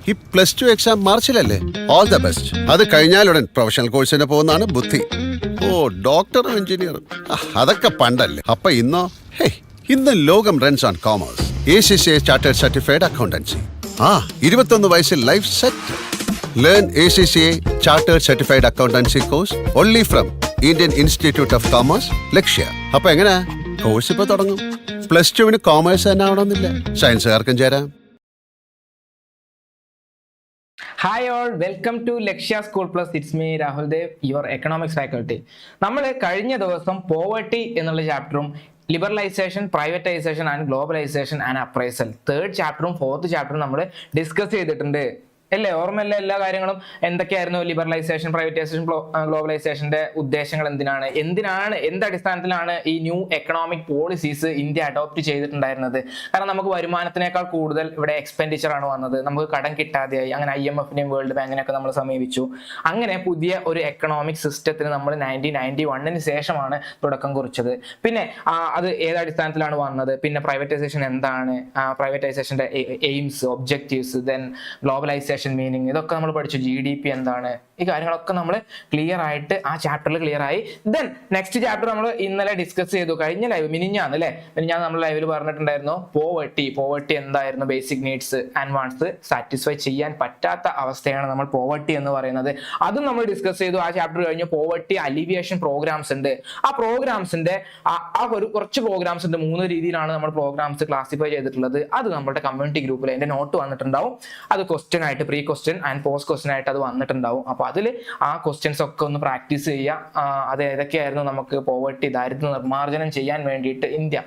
ഈ +2 എക്സാം മാർച്ചിലല്ലേ? All the best. അത് കഴിഞ്ഞാലുടൻ പ്രൊഫഷണൽ കോഴ്സിന് പോകുന്നതാണ് ബുദ്ധി. ഓ, ഡോക്ടറും എഞ്ചിനീയറും അതൊക്കെ പണ്ടല്ലേ. അപ്പൊ ഇന്നോ? ഇന്ന് ലോകം runs on commerce. ACCA chartered certified accountancy. 21 വയസ്സിൽ life set. Learn ACCA chartered certified accountancy course only from Indian Institute of Commerce, Lakshya. അപ്പൊ എങ്ങനെ കോഴ്സ് ഇപ്പൊ തുടങ്ങും? +2 കോമേഴ്സ് തന്നെ ആവണമെന്നില്ല, സയൻസുകാർക്കും ചേരാം. Hi all, welcome to Lakshya school plus. It's me Rahul Dev, your economics faculty. നമ്മൾ കഴിഞ്ഞ ദിവസം പോവർട്ടി എന്നുള്ള ചാപ്റ്ററും liberalisation, privatisation and globalisation and appraisal, 3rd ചാപ്റ്ററും 4th ചാപ്റ്ററും നമ്മൾ ഡിസ്കസ് ചെയ്തിട്ടുണ്ട് അല്ലേ? ഓർമ്മയല്ല എല്ലാ കാര്യങ്ങളും? എന്തൊക്കെയായിരുന്നു ലിബറലൈസേഷൻ, പ്രൈവറ്റൈസേഷൻ, ഗ്ലോബലൈസേഷന്റെ ഉദ്ദേശങ്ങൾ, എന്ത് അടിസ്ഥാനത്തിലാണ് ഈ new economic policies India adopt ചെയ്തിട്ടുണ്ടായിരുന്നത്? കാരണം നമുക്ക് വരുമാനത്തിനേക്കാൾ കൂടുതൽ ഇവിടെ എക്സ്പെൻഡിച്ചർ ആണ് വന്നത്, നമുക്ക് കടം കിട്ടാതെയായി. അങ്ങനെ IMFനെയും വേൾഡ് ബാങ്കിനെയൊക്കെ നമ്മൾ സമീപിച്ചു. അങ്ങനെ പുതിയ ഒരു എക്കണോമിക് സിസ്റ്റത്തിന് നമ്മൾ 1991 ശേഷമാണ് തുടക്കം കുറിച്ചത്. പിന്നെ അത് ഏതടിസ്ഥാനത്തിലാണ് വന്നത്, പിന്നെ പ്രൈവറ്റൈസേഷൻ എന്താണ്, പ്രൈവറ്റൈസേഷന്റെ aims, objectives, then globalisation meaning, ഇതൊക്കെ നമ്മൾ പഠിച്ചു. GDP എന്താണ്, ഈ കാര്യങ്ങളൊക്കെ നമ്മൾ ക്ലിയർ ആയിട്ട് ആ ചാപ്റ്ററിൽ ക്ലിയർ ആയി. ദെൻ നെക്സ്റ്റ് ചാപ്റ്റർ നമ്മൾ ഇന്നലെ ഡിസ്കസ് ചെയ്തു, കഴിഞ്ഞ ലൈവ്, മിനിഞ്ഞാന്ന് അല്ലേ? മിനിഞ്ഞാന്ന് നമ്മൾ ലൈവിൽ പറഞ്ഞിട്ടുണ്ടായിരുന്നു പോവർട്ടി എന്തായിരുന്നു, basic needs and wants satisfy ചെയ്യാൻ പറ്റാത്ത അവസ്ഥയാണ് നമ്മൾ പോവർട്ടി എന്ന് പറയുന്നത്. അതും നമ്മൾ ഡിസ്കസ് ചെയ്തു. ആ ചാപ്റ്റർ കഴിഞ്ഞ് പോവർട്ടി അലിവിയേഷൻ പ്രോഗ്രാംസ് ഉണ്ട്. ആ പ്രോഗ്രാംസിന്റെ ഒരു കുറച്ച് പ്രോഗ്രാംസ് ഉണ്ട്. 3 രീതിയിലാണ് നമ്മൾ പ്രോഗ്രാംസ് ക്ലാസിഫൈ ചെയ്തിട്ടുള്ളത്. അത് നമ്മുടെ കമ്മ്യൂണിറ്റി ഗ്രൂപ്പിൽ അതിന്റെ നോട്ട് വന്നിട്ടുണ്ടാവും. അത് ക്വസ്റ്റ്യൻ ആയിട്ട്, pre question and post question ആയിട്ട് അത് വന്നിട്ടുണ്ടാവും. അപ്പൊ അതിൽ ആ ക്വസ്റ്റ്യൻസ് ഒക്കെ ഒന്ന് പ്രാക്ടീസ് ചെയ്യുക. അത് ഏതൊക്കെയായിരുന്നു നമുക്ക് പോവർട്ടി, ദാരിദ്ര്യ നിർമ്മാർജ്ജനം ചെയ്യാൻ വേണ്ടിയിട്ട് ഇന്ത്യ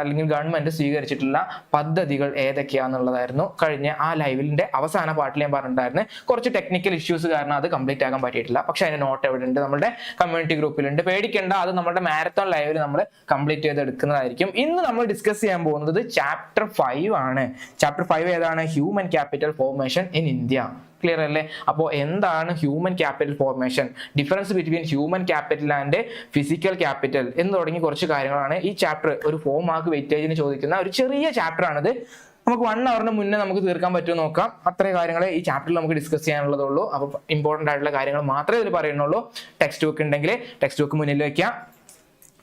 അല്ലെങ്കിൽ ഗവൺമെന്റ് സ്വീകരിച്ചിട്ടുള്ള പദ്ധതികൾ ഏതൊക്കെയാന്നുള്ളതായിരുന്നു കഴിഞ്ഞ ആ ലൈവിന്റെ അവസാന പാർട്ടിൽ ഞാൻ പറഞ്ഞിട്ടുണ്ടായിരുന്നു. കുറച്ച് ടെക്നിക്കൽ ഇഷ്യൂസ് കാരണം അത് കംപ്ലീറ്റ് ആകാൻ പറ്റിയിട്ടില്ല. പക്ഷെ അതിന്റെ നോട്ട് എവിടെ ഉണ്ട്? നമ്മുടെ കമ്മ്യൂണിറ്റി ഗ്രൂപ്പിലുണ്ട്. പേടിക്കേണ്ട, അത് നമ്മുടെ മാരത്തോൺ ലൈവിൽ നമ്മൾ കംപ്ലീറ്റ് ചെയ്തെടുക്കുന്നതായിരിക്കും. ഇന്ന് നമ്മൾ ഡിസ്കസ് ചെയ്യാൻ പോകുന്നത് ചാപ്റ്റർ 5 ആണ്. ചാപ്റ്റർ 5 ഏതാണ്? Human capital formation in India. Clear അല്ലേ? അപ്പോൾ എന്താണ് human capital formation, difference between human capital and physical capital എന്ന് തുടങ്ങി കുറച്ച് കാര്യങ്ങളാണ് ഈ ചാപ്റ്റർ. ഒരു 4 മാർക്ക് വെയിറ്റേജിന് ചോദിക്കുന്ന ഒരു ചെറിയ ചാപ്റ്റർ ആണിത്. നമുക്ക് 1 അവറിന് മുന്നേ നമുക്ക് തീർക്കാൻ പറ്റുമോ നോക്കാം. അത്രയും കാര്യങ്ങൾ ഈ ചാപ്റ്ററിൽ നമുക്ക് ഡിസ്കസ് ചെയ്യാനുള്ളതുള്ളൂ. അപ്പോൾ ഇമ്പോർട്ടൻ്റ് ആയിട്ടുള്ള കാര്യങ്ങൾ മാത്രമേ ഇതിൽ പറയുന്നുള്ളൂ. ടെക്സ്റ്റ് ബുക്ക് ഉണ്ടെങ്കിൽ ടെക്സ്റ്റ് ബുക്ക് മുന്നിൽ വെക്കാം,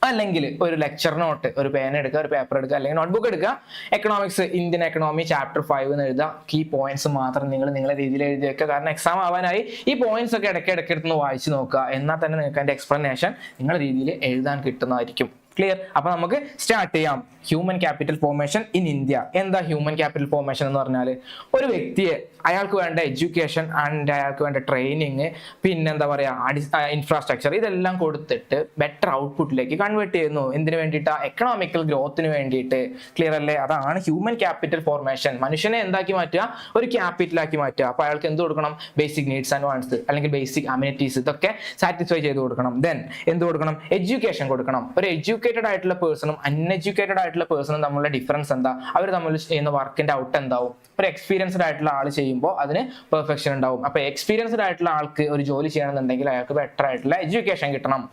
അല്ലെങ്കിൽ ഒരു ലെക്ചർ നോട്ട്, ഒരു പേന എടുക്കുക, ഒരു പേപ്പർ എടുക്കുക, അല്ലെങ്കിൽ നോട്ട്ബുക്ക് എടുക്കുക. എക്കണോമിക്സ്, ഇന്ത്യൻ എക്കണോമി ചാപ്റ്റർ 5 എന്ന് എഴുതുക. കീ പോയിന്റ്സ് മാത്രം നിങ്ങളുടെ രീതിയിൽ എഴുതി വെക്കുക. കാരണം എക്സാം ആവാനായി. ഈ പോയിന്റ്സ് ഒക്കെ ഇടയ്ക്കിടയ്ക്ക് വായിച്ച് നോക്കുക. എന്നാൽ തന്നെ നിങ്ങൾക്ക് അതിന്റെ എക്സ്പ്ലനേഷൻ നിങ്ങളുടെ രീതിയിൽ എഴുതാൻ കിട്ടുന്നതായിരിക്കും. ക്ലിയർ? അപ്പൊ നമുക്ക് സ്റ്റാർട്ട് ചെയ്യാം. Human capital formation in India. എന്താ ഹ്യൂമൻ ക്യാപിറ്റൽ ഫോർമേഷൻ എന്ന് പറഞ്ഞാൽ? ഒരു വ്യക്തിയെ, അയാൾക്ക് വേണ്ട എഡ്യൂക്കേഷൻ ആൻഡ് അയാൾക്ക് വേണ്ട ട്രെയിനിങ്, പിന്നെ എന്താ പറയുക, ഇൻഫ്രാസ്ട്രക്ചർ, ഇതെല്ലാം കൊടുത്തിട്ട് ബെറ്റർ ഔട്ട്പുട്ടിലേക്ക് കൺവേർട്ട് ചെയ്യുന്നു. എന്തിനു വേണ്ടിയിട്ടാ? എക്കണോമിക്കൽ ഗ്രോത്തിന് വേണ്ടിയിട്ട്. ക്ലിയർ അല്ലേ? അതാണ് ഹ്യൂമൻ ക്യാപിറ്റൽ ഫോർമേഷൻ. മനുഷ്യനെ എന്താക്കി മാറ്റുക? ഒരു ക്യാപിറ്റലാക്കി മാറ്റുക. അപ്പൊ അയാൾക്ക് എന്ത് കൊടുക്കണം? ബേസിക് നീഡ്സ് ആൻഡ് വാണ്ട്സ്, അല്ലെങ്കിൽ ബേസിക് അമ്യൂണിറ്റീസ്, ഇതൊക്കെ സാറ്റിസ്ഫൈ ചെയ്ത് കൊടുക്കണം. ദെൻ എന്ത് കൊടുക്കണം? എഡ്യൂക്കേഷൻ കൊടുക്കണം. ഒരു എഡ്യൂക്കേറ്റഡ് ആയിട്ടുള്ള പേഴ്സണും അൺഎഡ്യൂക്കേറ്റഡ് ആയിട്ടുള്ള പേഴ്സണും തമ്മിലുള്ള ഡിഫറൻസ് എന്താ? അവർ തമ്മിൽ ചെയ്യുന്ന വർക്കിന്റെ ഔട്ട് എന്താവും? ഒരു എക്സ്പീരിയൻസ്ഡ് ആയിട്ടുള്ള ആൾ ചെയ്യുമ്പോൾ അതിന് പെർഫെക്ഷൻ ഉണ്ടാവും. അപ്പൊ എക്സ്പീരിയൻസ്ഡ് ആയിട്ടുള്ള ആൾക്ക് ഒരു ജോലി ചെയ്യണമെന്നുണ്ടെങ്കിൽ അയാൾക്ക് ബെറ്റർ ആയിട്ടുള്ള എഡ്യൂക്കേഷൻ കിട്ടണം,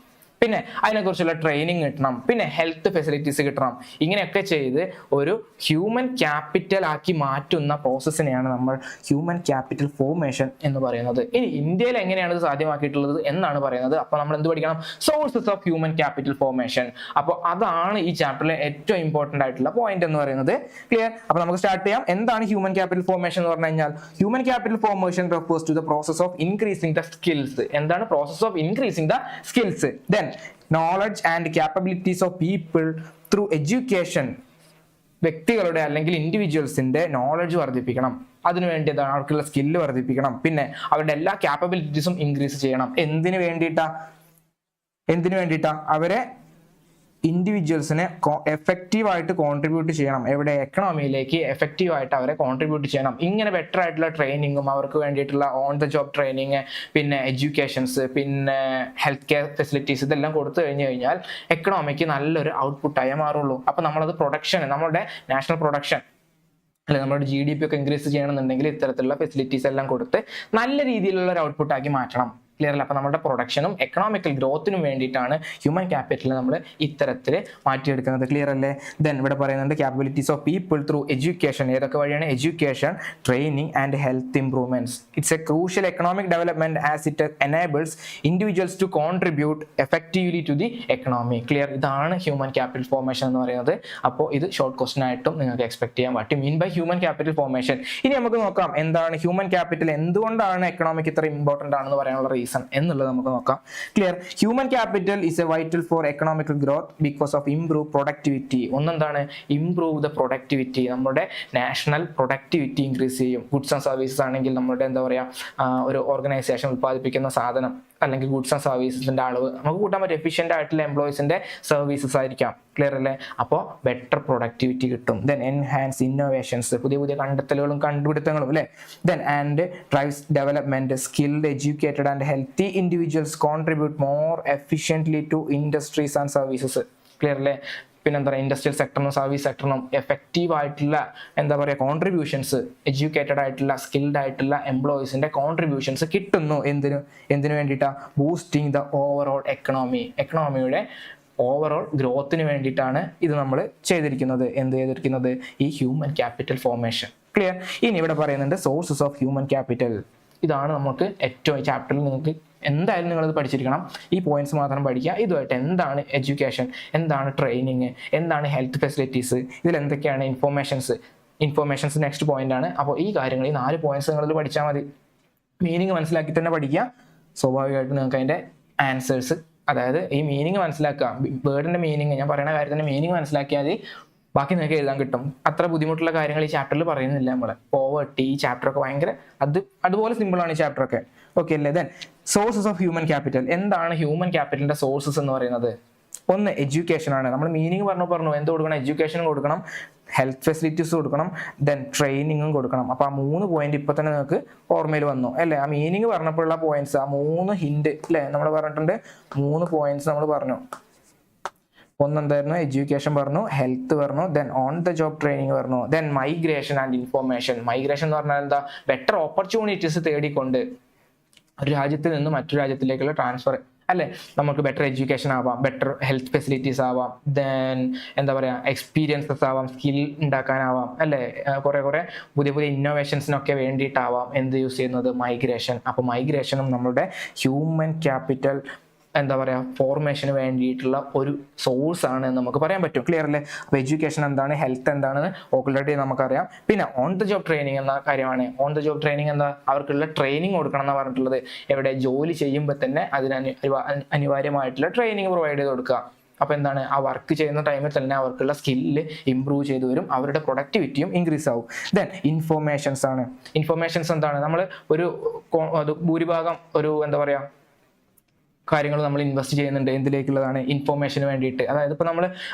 പിന്നെ അതിനെക്കുറിച്ചുള്ള ട്രെയിനിങ് കിട്ടണം, പിന്നെ ഹെൽത്ത് ഫെസിലിറ്റീസ് കിട്ടണം. ഇങ്ങനെയൊക്കെ ചെയ്ത് ഒരു ഹ്യൂമൻ ക്യാപിറ്റൽ ആക്കി മാറ്റുന്ന പ്രോസസ്സിനെയാണ് നമ്മൾ ഹ്യൂമൻ ക്യാപിറ്റൽ ഫോർമേഷൻ എന്ന് പറയുന്നത്. ഇനി ഇന്ത്യയിൽ എങ്ങനെയാണ് ഇത് സാധ്യമാക്കിയിട്ടുള്ളത് എന്നാണ് പറയുന്നത്. അപ്പൊ നമ്മൾ എന്ത് പഠിക്കണം? Sources of human capital formation. അപ്പോൾ അതാണ് ഈ ചാപ്റ്ററിലെ ഏറ്റവും ഇമ്പോർട്ടന്റ് ആയിട്ടുള്ള പോയിന്റ് എന്ന് പറയുന്നത്. ക്ലിയർ? അപ്പൊ നമുക്ക് സ്റ്റാർട്ട് ചെയ്യാം. എന്താണ് ഹ്യൂമൻ ക്യാപിറ്റൽ ഫോർമേഷൻ എന്ന് പറഞ്ഞു കഴിഞ്ഞാൽ? Human capital formation refers to the process of increasing the skills. എന്താണ് process of increasing the skills? Then knowledge and capabilities of people through education. വ്യക്തികളുടെ അല്ലെങ്കിൽ ഇൻഡിവിജ്വൽസിന്റെ നോളജ് വർദ്ധിപ്പിക്കണം. അതിനുവേണ്ടി അവർക്കുള്ള സ്കില്ല് വർദ്ധിപ്പിക്കണം. പിന്നെ അവരുടെ എല്ലാ ക്യാപ്പബിലിറ്റീസും ഇൻക്രീസ് ചെയ്യണം. എന്തിനു വേണ്ടിയിട്ടാ? അവരെ ഇൻഡിവിജ്വൽസിനെ എഫക്റ്റീവായിട്ട് കോൺട്രിബ്യൂട്ട് ചെയ്യണം. എവിടെ? എക്കണോമിയിലേക്ക് എഫക്റ്റീവായിട്ട് അവരെ കോൺട്രിബ്യൂട്ട് ചെയ്യണം. ഇങ്ങനെ ബെറ്റർ ആയിട്ടുള്ള ട്രെയിനിങ്ങും അവർക്ക് വേണ്ടിയിട്ടുള്ള ഓൺ ദ ജോബ് ട്രെയിനിങ്, പിന്നെ എഡ്യൂക്കേഷൻസ്, പിന്നെ ഹെൽത്ത് കെയർ ഫെസിലിറ്റീസ്, ഇതെല്ലാം കൊടുത്തു കഴിഞ്ഞാൽ എക്കണോമിക്ക് നല്ലൊരു ഔട്ട്പുട്ടായി മാറുള്ളൂ. അപ്പൊ നമ്മളത് പ്രൊഡക്ഷൻ, നമ്മുടെ നാഷണൽ പ്രൊഡക്ഷൻ അല്ലെ, നമ്മുടെ GDP ഒക്കെ ഇൻക്രീസ് ചെയ്യണമെന്നുണ്ടെങ്കിൽ ഇത്തരത്തിലുള്ള ഫെസിലിറ്റീസ് എല്ലാം കൊടുത്ത് നല്ല രീതിയിലുള്ള ഒരു ഔട്ട്പുട്ട് ആക്കി മാറ്റണം. ക്ലിയർ അല്ല? അപ്പോൾ നമ്മുടെ പ്രൊഡക്ഷനും എക്കണോമിക്കൽ ഗ്രോത്തിനും വേണ്ടിയിട്ടാണ് ഹ്യൂമൻ ക്യാപിറ്റൽ നമ്മൾ ഇത്തരത്തിൽ മാറ്റിയെടുക്കുന്നത്. ക്ലിയർ അല്ലേ? ദെൻ ഇവിടെ പറയുന്നുണ്ട് capabilities of people through education. ഏതൊക്കെ വഴിയാണ്? Education, training and health improvements. It's a crucial economic development as it enables individuals to contribute effectively to the economy. Clear? ഇതാണ് human capital formation എന്ന് പറയുന്നത്. അപ്പോൾ ഇത് ഷോർട്ട് ക്വസ്റ്റൻ ആയിട്ടും നിങ്ങൾക്ക് expect ചെയ്യാൻ പറ്റും. Mean by human capital formation. ഇനി നമുക്ക് നോക്കാം എന്താണ് ഹ്യൂമൻ ക്യാപിറ്റൽ, എന്തുകൊണ്ടാണ് എക്കണോമിക് ഇത്ര ഇമ്പോർട്ടന്റ് ആണെന്ന് പറയാനുള്ള റീസൺ എന്നുള്ളത് നമുക്ക് നോക്കാം. Clear? Human capital is a vital for economical growth because of improve productivity. ഒന്നെന്താണ്? Improve the productivity. നമ്മുടെ നാഷണൽ പ്രൊഡക്ടിവിറ്റി ഇൻക്രീസ് ചെയ്യും. ഗുഡ്സ് ആൻഡ് സർവീസസ് ആണെങ്കിൽ നമ്മുടെ എന്താ പറയുക, ഒരു ഓർഗനൈസേഷൻ ഉത്പാദിപ്പിക്കുന്ന സാധനം അല്ലെങ്കിൽ ഗുഡ്സ് ആൻഡ് സർവീസസിന്റെ അളവ് നമുക്ക് കൂട്ടാൻ പറ്റും. എഫിഷ്യന്റ് ആയിട്ടുള്ള എംപ്ലോയീസിന്റെ സർവീസസ് ആയിരിക്കാം. ക്ലിയർ അല്ലേ? അപ്പോൾ ബെറ്റർ പ്രൊഡക്ടിവിറ്റി കിട്ടും. ദെൻ എൻഹാൻസ് ഇന്നോവേഷൻസ്, പുതിയ പുതിയ കണ്ടെത്തലുകളും കണ്ടുപിടുത്തങ്ങളും അല്ലേ? Then and drives development. Skilled, educated and healthy individuals contribute more efficiently to industries and services. Clear അല്ലേ? പിന്നെന്താ പറയുക, ഇൻഡസ്ട്രിയൽ സെക്ടറിനും സർവീസ് സെക്ടറിനും എഫക്റ്റീവ് ആയിട്ടുള്ള എന്താ പറയുക കോൺട്രിബ്യൂഷൻസ്, എഡ്യൂക്കേറ്റഡ് ആയിട്ടുള്ള സ്കിൽഡ് ആയിട്ടുള്ള എംപ്ലോയീസിന്റെ കോൺട്രിബ്യൂഷൻസ് കിട്ടുന്നു. എന്തിനു വേണ്ടിയിട്ടാണ്? Boosting the overall economy. എക്കണോമിയുടെ ഓവറോൾ ഗ്രോത്തിന് വേണ്ടിയിട്ടാണ് ഇത് നമ്മൾ ചെയ്തിരിക്കുന്നത്. ഈ ഹ്യൂമൻ ക്യാപിറ്റൽ ഫോർമേഷൻ. ക്ലിയർ? ഇനി ഇവിടെ പറയുന്നുണ്ട് സോഴ്സസ് ഓഫ് ഹ്യൂമൻ ക്യാപിറ്റൽ. ഇതാണ് നമുക്ക് ഏറ്റവും ഈ ചാപ്റ്ററിൽ നിങ്ങൾക്ക് എന്തായാലും നിങ്ങളത് പഠിച്ചിരിക്കണം. ഈ പോയിന്റ്സ് മാത്രം പഠിക്കുക. ഇതുമായിട്ട് എന്താണ് എഡ്യൂക്കേഷൻ, എന്താണ് ട്രെയിനിങ്, എന്താണ് ഹെൽത്ത് ഫെസിലിറ്റീസ്, ഇതിൽ എന്തൊക്കെയാണ് ഇൻഫോർമേഷൻസ് നെക്സ്റ്റ് പോയിന്റ് ആണ്. അപ്പോൾ ഈ കാര്യങ്ങൾ, ഈ 4 പോയിന്റ്സ് നിങ്ങളിൽ പഠിച്ചാൽ മതി. മീനിങ് മനസ്സിലാക്കി തന്നെ പഠിക്കുക. സ്വാഭാവികമായിട്ട് നിങ്ങൾക്ക് അതിൻ്റെ ആൻസേഴ്സ്, അതായത് ഈ മീനിങ് മനസ്സിലാക്കുക, വേർഡിന്റെ മീനിങ്, ഞാൻ പറയുന്ന കാര്യത്തിന്റെ മീനിങ് മനസ്സിലാക്കിയാൽ മതി, ബാക്കി നിങ്ങൾക്ക് എഴുതാൻ കിട്ടും. അത്ര ബുദ്ധിമുട്ടുള്ള കാര്യങ്ങൾ ഈ ചാപ്റ്ററിൽ പറയുന്നില്ല. നമ്മൾ പോവർട്ടി, ഈ ചാപ്റ്ററൊക്കെ ഭയങ്കര അതുപോലെ സിമ്പിളാണ് ഈ ചാപ്റ്ററൊക്കെ. ഓക്കെ അല്ലേ? Then sources of human capital. എന്താണ് ഹ്യൂമൻ ക്യാപിറ്റലിന്റെ സോഴ്സസ് എന്ന് പറയുന്നത്? ഒന്ന് എഡ്യൂക്കേഷൻ ആണ്. നമ്മൾ മീനിങ് പറഞ്ഞു എന്ത് കൊടുക്കണം? എഡ്യൂക്കേഷനും കൊടുക്കണം, ഹെൽത്ത് ഫെസിലിറ്റീസ് കൊടുക്കണം, ദെൻ ട്രെയിനിങ്ങും കൊടുക്കണം. അപ്പോൾ ആ 3 പോയിന്റ് ഇപ്പൊ തന്നെ നിങ്ങൾക്ക് ഓർമ്മയിൽ വന്നു അല്ലേ? ആ മീനിങ് പറഞ്ഞപ്പോഴുള്ള പോയിന്റ്സ്, ആ 3 ഹിന്റ് അല്ലേ നമ്മൾ പറഞ്ഞിട്ടുണ്ട്. 3 പോയിന്റ്സ് നമ്മൾ പറഞ്ഞു. ഒന്നെന്തായിരുന്നു? എഡ്യൂക്കേഷൻ പറഞ്ഞു, ഹെൽത്ത് പറഞ്ഞു, then on the job training പറഞ്ഞു, then migration and information. Migration എന്ന് പറഞ്ഞാൽ എന്താ? ബെറ്റർ ഓപ്പർച്യൂണിറ്റീസ് തേടിക്കൊണ്ട് ഒരു രാജ്യത്ത് നിന്ന് മറ്റു രാജ്യത്തിലേക്കുള്ള ട്രാൻസ്ഫർ അല്ലേ? നമുക്ക് ബെറ്റർ എഡ്യൂക്കേഷൻ ആവാം, ബെറ്റർ ഹെൽത്ത് ഫെസിലിറ്റീസ് ആവാം, ദെൻ എന്താ പറയുക എക്സ്പീരിയൻസസ് ആവാം, സ്കിൽ ഉണ്ടാക്കാനാവാം അല്ലേ? കുറെ പുതിയ ഇന്നോവേഷൻസിനൊക്കെ വേണ്ടിയിട്ടാവാം എന്ത് യൂസ് ചെയ്യുന്നത്? മൈഗ്രേഷൻ. അപ്പോൾ മൈഗ്രേഷനും നമ്മുടെ ഹ്യൂമൻ ക്യാപിറ്റൽ എന്താ പറയുക ഫോർമേഷന് വേണ്ടിയിട്ടുള്ള ഒരു സോഴ്സ് ആണ് എന്ന് നമുക്ക് പറയാൻ പറ്റും. ക്ലിയർ അല്ലേ? അപ്പോൾ എഡ്യൂക്കേഷൻ എന്താണ്, ഹെൽത്ത് എന്താണെന്ന് ഓൾറെഡി നമുക്കറിയാം. പിന്നെ ഓൺ ദ ജോബ് ട്രെയിനിങ് എന്ന കാര്യമാണ്. ഓൺ ദ ജോബ് ട്രെയിനിങ് എന്താ? അവർക്കുള്ള ട്രെയിനിങ് കൊടുക്കണം എന്നാണ് പറഞ്ഞിട്ടുള്ളത്. എവിടെ? ജോലി ചെയ്യുമ്പോൾ തന്നെ അതിന് അനിവാര്യമായിട്ടുള്ള ട്രെയിനിങ് പ്രൊവൈഡ് ചെയ്ത് കൊടുക്കുക. അപ്പോൾ എന്താണ്? ആ വർക്ക് ചെയ്യുന്ന ടൈമിൽ തന്നെ അവർക്കുള്ള സ്കില്ല് ഇമ്പ്രൂവ് ചെയ്തു വരും, അവരുടെ പ്രൊഡക്ടിവിറ്റിയും ഇൻക്രീസ് ആവും. ദെൻ ഇൻഫോർമേഷൻസ് ആണ്. ഇൻഫോർമേഷൻസ് എന്താണ്? നമ്മൾ ഭൂരിഭാഗം എന്താ പറയുക കാര്യങ്ങൾ നമ്മൾ ഇൻവെസ്റ്റ് ചെയ്യുന്നുണ്ട്. എന്തിലേക്കുള്ളതാണ്? ഇൻഫോർമേഷന് വേണ്ടിയിട്ട്. അതായത് ഇപ്പോൾ നമ്മൾ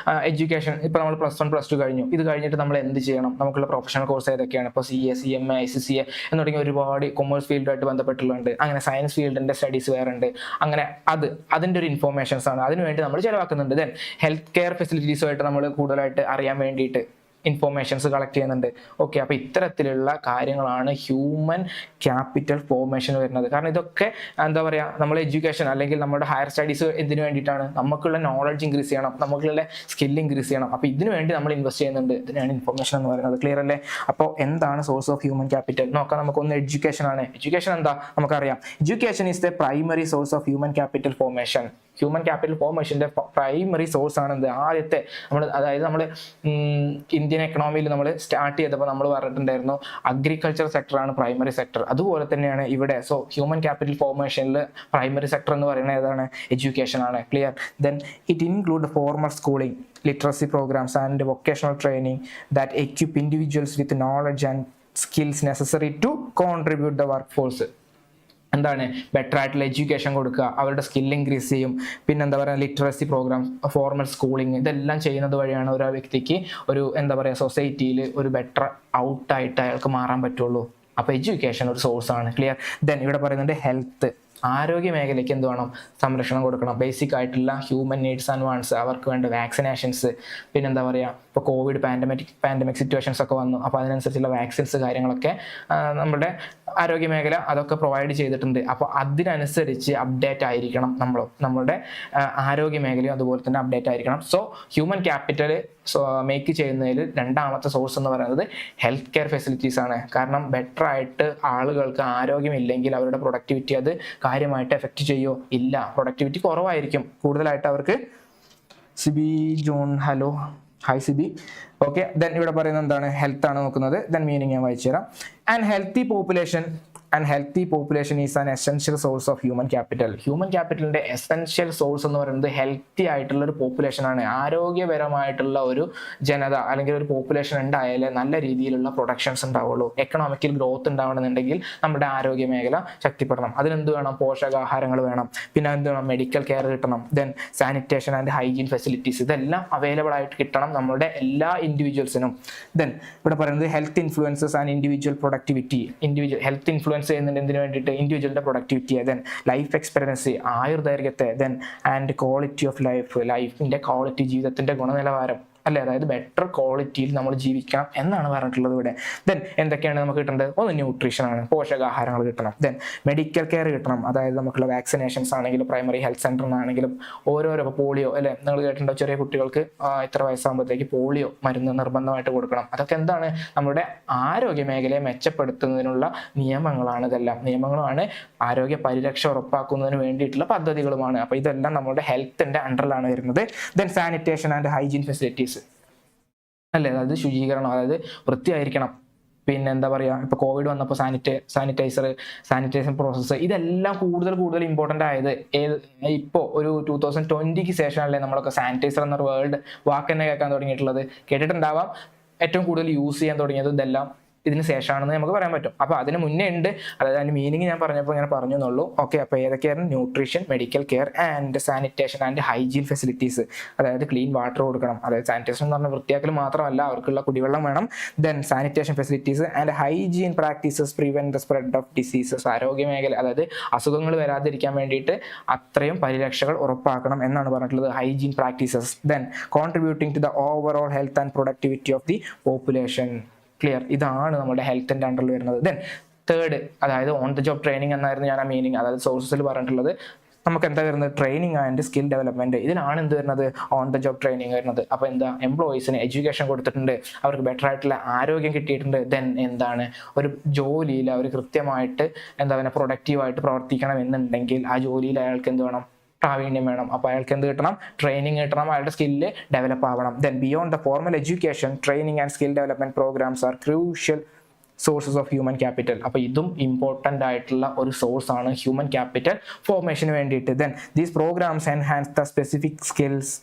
എഡ്യൂക്കേഷൻ, ഇപ്പോൾ നമ്മൾ +1 +2 കഴിഞ്ഞു. ഇത് കഴിഞ്ഞിട്ട് നമ്മൾ എന്ത് ചെയ്യണം? നമുക്കുള്ള പ്രൊഫഷണൽ കോഴ്സ് ഏതൊക്കെയാണ്? ഇപ്പോൾ CA, CMA, ICCA എന്ന് തുടങ്ങിയ ഒരുപാട് കൊമേഴ്സ് ഫീൽഡായിട്ട് ബന്ധപ്പെട്ടുള്ളുണ്ട്. അങ്ങനെ സയൻസ് ഫീൽഡിന്റെ സ്റ്റഡീസ് വേറെ ഉണ്ട്. അങ്ങനെ അതിൻ്റെ ഒരു ഇൻഫോർമേഷൻസ് ആണ്. അതിനുവേണ്ടി നമ്മൾ ചിലവാക്കുന്നുണ്ട്. ദെൻ ഹെൽത്ത് കെയർ ഫെസിലിറ്റീസുമായിട്ട് നമ്മൾ കൂടുതലായിട്ട് അറിയാൻ വേണ്ടിയിട്ട് ഇൻഫോർമേഷൻസ് കളക്ട് ചെയ്യുന്നുണ്ട്. ഓക്കെ, അപ്പോൾ ഇത്തരത്തിലുള്ള കാര്യങ്ങളാണ് ഹ്യൂമൻ ക്യാപിറ്റൽ ഫോർമേഷൻ വരുന്നത്. കാരണം ഇതൊക്കെ എന്താ പറയുക, നമ്മൾ എഡ്യൂക്കേഷൻ അല്ലെങ്കിൽ നമ്മുടെ ഹയർ സ്റ്റഡീസ് എന്തിനു വേണ്ടിയിട്ടാണ്? നമുക്കുള്ള നോളജ് ഇൻക്രീസ് ചെയ്യണം, നമുക്കുള്ള സ്കിൽ ഇൻക്രീസ് ചെയ്യണം. അപ്പോൾ ഇതിനു വേണ്ടി നമ്മൾ ഇൻവെസ്റ്റ് ചെയ്യുന്നുണ്ട്. ഇതിനാണ് ഇൻഫോർമേഷൻ എന്ന് പറയുന്നത്. ക്ലിയർ അല്ലേ? അപ്പോൾ എന്താണ് സോഴ്സ് ഓഫ് ഹ്യൂമൻ ക്യാപിറ്റൽ നോക്കാം. നമുക്കൊന്ന് എഡ്യൂക്കേഷൻ ആണ്. എഡ്യൂക്കേഷൻ എന്താ നമുക്കറിയാം. Education is the primary source of human capital formation. Human capital ഫോർമേഷന്റെ പ്രൈമറി സോഴ്സ് ആണ് എന്ത്? ആദ്യത്തെ അതായത് നമ്മൾ ഇന്ത്യൻ എക്കണോമിയിൽ നമ്മൾ സ്റ്റാർട്ട് ചെയ്തപ്പോൾ നമ്മൾ പറഞ്ഞിട്ടുണ്ടായിരുന്നു അഗ്രികൾച്ചർ സെക്ടറാണ് പ്രൈമറി സെക്ടർ. അതുപോലെ തന്നെയാണ് ഇവിടെ. സോ ഹ്യൂമൻ ക്യാപിറ്റൽ ഫോർമേഷനിൽ പ്രൈമറി സെക്ടർ എന്ന് പറയുന്നത് ഏതാണ്? എഡ്യൂക്കേഷൻ ആണ്. Clear? Then it include formal schooling, literacy programmes and vocational training that equip individuals with knowledge and skills necessary to contribute the work force. എന്താണ്? Better ആയിട്ടുള്ള education കൊടുക്കുക, അവരുടെ skill increase ചെയ്യും. പിന്നെ എന്താ പറയുക ലിറ്ററസി പ്രോഗ്രാം, ഫോർമൽ സ്കൂളിംഗ്, ഇതെല്ലാം ചെയ്യുന്നത് വഴിയാണ് ഒരു വ്യക്തിക്ക് ഒരു എന്താ പറയുക സൊസൈറ്റിയിൽ ഒരു ബെറ്റർ ഔട്ടായിട്ട് അയാൾക്ക് മാറാൻ പറ്റുള്ളൂ. അപ്പോൾ എഡ്യൂക്കേഷൻ ഒരു സോഴ്സ് ആണ്. ക്ലിയർ? ദെൻ ഇവിടെ പറയുന്നുണ്ട് ഹെൽത്ത്. ആരോഗ്യ മേഖലയ്ക്ക് എന്ത് വേണം? സംരക്ഷണം കൊടുക്കണം. ബേസിക് ആയിട്ടുള്ള ഹ്യൂമൻ നീഡ്സ് ആൻഡ് വാണ്ട്സ്, അവർക്ക് വേണ്ട വാക്സിനേഷൻസ്, പിന്നെ എന്താ പറയുക, ഇപ്പോൾ കോവിഡ് പാൻഡമിക് സിറ്റുവേഷൻസ് ഒക്കെ വന്നു, അപ്പോൾ അതിനനുസരിച്ചുള്ള വാക്സിൻസ് കാര്യങ്ങളൊക്കെ നമ്മുടെ ആരോഗ്യ മേഖല അതൊക്കെ പ്രൊവൈഡ് ചെയ്തിട്ടുണ്ട്. അപ്പോൾ അതിനനുസരിച്ച് അപ്ഡേറ്റ് ആയിരിക്കണം നമ്മളുടെ ആരോഗ്യ മേഖലയും അതുപോലെ തന്നെ അപ്ഡേറ്റ് ആയിരിക്കണം. സോ ഹ്യൂമൻ ക്യാപിറ്റൽ മേക്ക് ചെയ്യുന്നതിൽ രണ്ടാമത്തെ സോഴ്സ് എന്ന് പറയുന്നത് ഹെൽത്ത് കെയർ ഫെസിലിറ്റീസ് ആണ്. കാരണം ബെറ്റർ ആയിട്ട് ആളുകൾക്ക് ആരോഗ്യമില്ലെങ്കിൽ അവരുടെ പ്രൊഡക്ടിവിറ്റി അത് കാര്യമായിട്ട് എഫക്റ്റ് ചെയ്യുമോ? ഇല്ല, പ്രൊഡക്ടിവിറ്റി കുറവായിരിക്കും. കൂടുതലായിട്ട് അവർക്ക് Sibi John, hello, hi Sibi. Okay, then ഇവിടെ പറയുന്നത് എന്താണ്? ഹെൽത്ത് ആണ് നോക്കുന്നത്. ദെൻ മീനിങ് ഞാൻ വായിച്ചു തരാം. And healthy population is an essential source of human capital. Human ക്യാപിറ്റലിന്റെ എസെൻഷ്യൽ സോഴ്സ് എന്ന് പറയുന്നത് ഹെൽത്തി ആയിട്ടുള്ള ഒരു പോപ്പുലേഷൻ ആണ്. ആരോഗ്യപരമായിട്ടുള്ള ഒരു ജനത അല്ലെങ്കിൽ ഒരു പോപ്പുലേഷൻ ഉണ്ടായാലേ നല്ല രീതിയിലുള്ള പ്രൊഡക്ഷൻസ് ഉണ്ടാവുള്ളൂ. എക്കണോമിക്കൽ ഗ്രോത്ത് ഉണ്ടാവണമെന്നുണ്ടെങ്കിൽ നമ്മുടെ ആരോഗ്യ മേഖല ശക്തിപ്പെടണം. അതിനെന്ത് വേണം? പോഷകാഹാരങ്ങൾ വേണം. പിന്നെ എന്ത് വേണം? മെഡിക്കൽ കെയർ കിട്ടണം. Then sanitation and hygiene facilities, ഇതെല്ലാം അവൈലബിൾ ആയിട്ട് കിട്ടണം നമ്മുടെ എല്ലാ ഇൻഡിവിജ്വൽസിനും. ദെൻ ഇവിടെ പറയുന്നത് health influences and individual productivity. Health influence ചെയ്യുന്നുണ്ട് എന്തിനു വേണ്ടിയിട്ട്? ഇൻഡിവിജ്വലിന്റെ പ്രൊഡക്ടിവിറ്റി. ദെൻ ലൈഫ് എക്സ്പെക്ടൻസി, ആയുർദൈർഘ്യത്തെ. ദെൻ ആൻഡ് ക്വാളിറ്റി ഓഫ് ലൈഫിന്റെ ക്വാളിറ്റി, ജീവിതത്തിന്റെ ഗുണനിലവാരം അല്ലേ, അതായത് ബെറ്റർ ക്വാളിറ്റിയിൽ നമ്മൾ ജീവിക്കണം എന്നാണ് പറഞ്ഞിട്ടുള്ളത് ഇവിടെ. ദെൻ എന്തൊക്കെയാണ് നമുക്ക് കിട്ടേണ്ടത്? ഒന്ന് ന്യൂട്രീഷൻ ആണ്, പോഷകാഹാരങ്ങൾ കിട്ടണം. ദെൻ മെഡിക്കൽ കെയർ കിട്ടണം, അതായത് നമുക്കുള്ള വാക്സിനേഷൻസ് ആണെങ്കിലും പ്രൈമറി ഹെൽത്ത് സെന്ററിനാണെങ്കിലും ഓരോരോ, ഇപ്പോൾ പോളിയോ അല്ലേ, നിങ്ങൾ കേട്ടിട്ടുണ്ടോ? ചെറിയ കുട്ടികൾക്ക് ഇത്ര വയസ്സാകുമ്പോഴത്തേക്ക് പോളിയോ മരുന്ന് നിർബന്ധമായിട്ട് കൊടുക്കണം. അതൊക്കെ എന്താണ്? നമ്മുടെ ആരോഗ്യ മേഖലയെ മെച്ചപ്പെടുത്തുന്നതിനുള്ള നിയമങ്ങളാണ്. ഇതെല്ലാം നിയമങ്ങളാണ്, ആരോഗ്യ പരിരക്ഷ ഉറപ്പാക്കുന്നതിന് വേണ്ടിയിട്ടുള്ള പദ്ധതികളുമാണ്. അപ്പോൾ ഇതെല്ലാം നമ്മുടെ ഹെൽത്തിന്റെ അണ്ടറിലാണ് വരുന്നത്. Then sanitation and hygiene facilities അല്ലേ, അതായത് ശുചീകരണം, അതായത് വൃത്തിയായിരിക്കണം. പിന്നെ എന്താ പറയുക, ഇപ്പോൾ കോവിഡ് വന്നപ്പോൾ സാനിറ്റൈസേഷൻ പ്രോസസ്സ്, ഇതെല്ലാം കൂടുതൽ ഇമ്പോർട്ടൻ്റ് ആയത് ഇപ്പോൾ ഒരു 2020 ശേഷമല്ലേ നമ്മളൊക്കെ സാനിറ്റൈസർ എന്ന വേൾഡ് വാക്ക് തന്നെ കേൾക്കാൻ തുടങ്ങിയിട്ടുള്ളത്. കേട്ടിട്ടുണ്ടാവാം. ഏറ്റവും കൂടുതൽ യൂസ് ചെയ്യാൻ തുടങ്ങിയത് ഇതെല്ലാം ഇതിന് ശേഷമാണെന്ന് നമുക്ക് പറയാൻ പറ്റും. അപ്പോൾ അതിന് മുന്നേ ഉണ്ട്, അതായത് അതിൻ്റെ മീനിങ് ഞാൻ പറഞ്ഞപ്പോൾ ഇങ്ങനെ പറഞ്ഞു എന്നുള്ളൂ. ഓക്കെ, അപ്പോൾ ഏതൊക്കെയായിരുന്നു? Nutrition, medical care and sanitation and hygiene facilities, അതായത് ക്ലീൻ വാട്ടർ കൊടുക്കണം. അതായത് സാനിറ്റേഷൻ എന്ന് പറഞ്ഞാൽ വൃത്തിയാക്കൽ മാത്രമല്ല, അവർക്കുള്ള കുടിവെള്ളം വേണം. Then sanitation facilities and hygiene practices prevent the spread of diseases. ആരോഗ്യ മേഖല, അതായത് അസുഖങ്ങൾ വരാതിരിക്കാൻ വേണ്ടിയിട്ട് അത്രയും പരിരക്ഷകൾ ഉറപ്പാക്കണം എന്നാണ് പറഞ്ഞിട്ടുള്ളത്. Hygiene practices. Then contributing to the overall health and productivity of the population. Clear? ഇതാണ് നമ്മുടെ ഹെൽത്തിന്റെ അണ്ടറിൽ വരുന്നത്. ദെൻ തേർഡ്, അതായത് ഓൺ ദ ജോബ് ട്രെയിനിങ് എന്നായിരുന്നു ഞാൻ ആ മീനിങ്, അതായത് സോഴ്സസിൽ പറഞ്ഞിട്ടുള്ളത്. നമുക്ക് എന്താ വരുന്നത്? Training and skill development. ഇതിലാണ് എന്ത് വരുന്നത്? ഓൺ ദ ജോബ് ട്രെയിനിങ് വരുന്നത്. അപ്പോൾ എന്താ? എംപ്ലോയീസിന് എഡ്യൂക്കേഷൻ കൊടുത്തിട്ടുണ്ട്, അവർക്ക് ബെറ്റർ ആയിട്ടുള്ള ആരോഗ്യം കിട്ടിയിട്ടുണ്ട്. ദെൻ എന്താണ്? ഒരു ജോലിയിൽ അവർ കൃത്യമായിട്ട് എന്താ പറയുക, പ്രൊഡക്റ്റീവായിട്ട് പ്രവർത്തിക്കണം എന്നുണ്ടെങ്കിൽ ആ ജോലിയിൽ അയാൾക്ക് എന്ത് വേണം? പ്രാവീണ്യം വേണം. അപ്പോൾ അയാൾക്ക് എന്ത് കിട്ടണം? ട്രെയിനിങ് കിട്ടണം, അയാളുടെ സ്കില്ല് ഡെവലപ്പ് ആവണം. Then beyond the formal education, training and skill development programs are crucial sources of human capital. അപ്പോൾ ഇതും ഇമ്പോർട്ടൻ്റ് ആയിട്ടുള്ള ഒരു സോഴ്സ് ആണ് ഹ്യൂമൻ ക്യാപിറ്റൽ ഫോർമേഷന് വേണ്ടിയിട്ട്. Then these programmes enhance the specific skills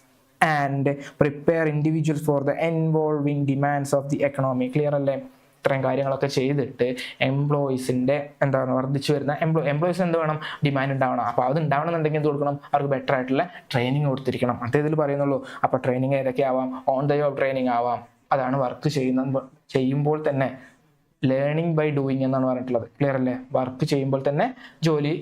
and prepare individuals for the envolving demands of the economy. Clear അല്ലേ? ഇത്രയും കാര്യങ്ങളൊക്കെ ചെയ്തിട്ട് എംപ്ലോയീസിൻ്റെ എന്താണ് വർദ്ധിച്ചു വരുന്ന എംപ്ലോയീസിന് എന്ത് വേണം? ഡിമാൻഡ് ഉണ്ടാവണം. അപ്പോൾ അത് ഉണ്ടാവണമെന്നുണ്ടെങ്കിൽ എന്ത് കൊടുക്കണം? അവർക്ക് ബെറ്റർ ആയിട്ടുള്ള ട്രെയിനിങ് കൊടുത്തിരിക്കണം. അതേ ഇതിൽ പറയുന്നുള്ളൂ. അപ്പോൾ ട്രെയിനിങ് ഏതൊക്കെ ആവാം? ഓൺ ദ ജോബ് ട്രെയിനിങ് ആവാം, അതാണ് വർക്ക് ചെയ്യുമ്പോൾ തന്നെ ലേണിംഗ് ബൈ ഡൂയിങ് എന്നാണ് പറഞ്ഞിട്ടുള്ളത്. ക്ലിയർ അല്ലേ? വർക്ക് ചെയ്യുമ്പോൾ തന്നെ ജോലി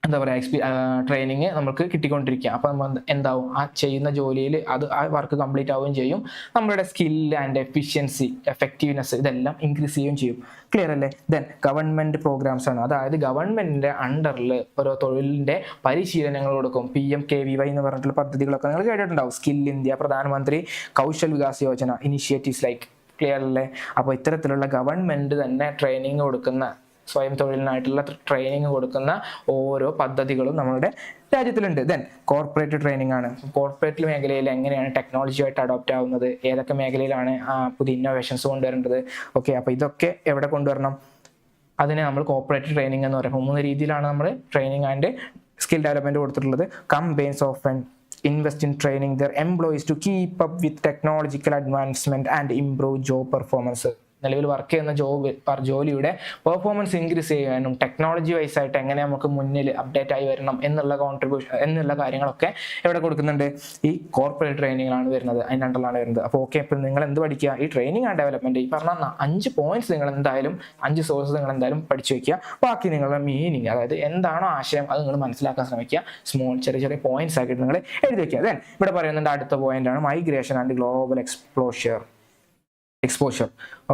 എന്താ പറയുക, ട്രെയിനിങ് നമുക്ക് കിട്ടിക്കൊണ്ടിരിക്കുക. അപ്പോൾ നമ്മൾ എന്താവും? ആ ചെയ്യുന്ന ജോലിയിൽ ആ വർക്ക് കംപ്ലീറ്റ് ആവുകയും ചെയ്യും. നമ്മുടെ സ്കിൽ ആൻഡ് എഫിഷ്യൻസി, എഫക്റ്റീവ്നെസ് ഇതെല്ലാം ഇൻക്രീസ് ചെയ്യുകയും ചെയ്യും. ക്ലിയർ അല്ലേ? ദെൻ ഗവൺമെന്റ് പ്രോഗ്രാംസ് ആണ്, അതായത് ഗവൺമെന്റിന്റെ അണ്ടറിൽ ഓരോ തൊഴിലിന്റെ പരിശീലനങ്ങൾ കൊടുക്കും. PMKVY എന്ന് പറഞ്ഞിട്ടുള്ള പദ്ധതികളൊക്കെ നിങ്ങൾ കേട്ടിട്ടുണ്ടാവും. സ്കിൽ ഇന്ത്യ, പ്രധാനമന്ത്രി Kaushal Vikas Yojana, initiatives like. Clear അല്ലേ? അപ്പോൾ ഇത്തരത്തിലുള്ള ഗവൺമെന്റ് തന്നെ ട്രെയിനിങ് കൊടുക്കുന്ന, സ്വയം തൊഴിലിനായിട്ടുള്ള ട്രെയിനിങ് കൊടുക്കുന്ന ഓരോ പദ്ധതികളും നമ്മുടെ രാജ്യത്തിലുണ്ട്. ദെൻ കോർപ്പറേറ്റ് ട്രെയിനിങ് ആണ്. കോർപ്പറേറ്റ് മേഖലയിൽ എങ്ങനെയാണ് ടെക്നോളജിയായിട്ട് അഡോപ്റ്റ് ആവുന്നത്, ഏതൊക്കെ മേഖലയിലാണ് പുതിയ ഇന്നോവേഷൻസ് കൊണ്ടുവരേണ്ടത്. ഓക്കെ, അപ്പോൾ ഇതൊക്കെ എവിടെ കൊണ്ടുവരണം? അതിനെ നമ്മൾ കോർപ്പറേറ്റ് ട്രെയിനിങ് എന്ന് പറയുമ്പോൾ 3 രീതിയിലാണ് നമ്മൾ ട്രെയിനിങ് ആൻഡ് സ്കിൽ ഡെവലപ്മെന്റ് കൊടുത്തിട്ടുള്ളത്. Companies often invest in training their employees to keep up with technological advancement and improve job performance. നിലവിൽ വർക്ക് ചെയ്യുന്ന ജോലിയുടെ പെർഫോമൻസ് ഇൻക്രീസ് ചെയ്യാനും ടെക്നോളജി വൈസ് ആയിട്ട് എങ്ങനെ നമുക്ക് മുന്നിൽ അപ്ഡേറ്റ് ആയി വരണം എന്നുള്ള കോൺട്രിബ്യൂഷൻ എന്നുള്ള കാര്യങ്ങളൊക്കെ എവിടെ കൊടുക്കുന്നുണ്ട്, ഈ കോർപ്പറേറ്റ് ട്രെയിനിങ്ങിലാണ് വരുന്നത്, അതിൻ്റെ അണ്ടറിലാണ് വരുന്നത്. അപ്പോൾ ഓക്കെ, ഇപ്പം നിങ്ങൾ എന്ത് പഠിക്കുക, ഈ ട്രെയിനിങ് ആൻഡ് ഡെവലപ്മെന്റ്, ഈ പറഞ്ഞ 5 പോയിന്റ്സ് നിങ്ങൾ എന്തായാലും 5 സോഴ്സ് നിങ്ങൾ എന്തായാലും പഠിച്ചു വെക്കുക. ബാക്കി നിങ്ങളുടെ മീനിങ്, അതായത് എന്താണോ ആശയം അത് നിങ്ങൾ മനസ്സിലാക്കാൻ ശ്രമിക്കുക. ചെറിയ ചെറിയ പോയിന്റ്സ് ആക്കിയിട്ട് നിങ്ങൾ എഴുതി വെക്കുക. ദെൻ ഇവിടെ പറയുന്നുണ്ട് അടുത്ത പോയിന്റ് ആണ് migration and global exposure.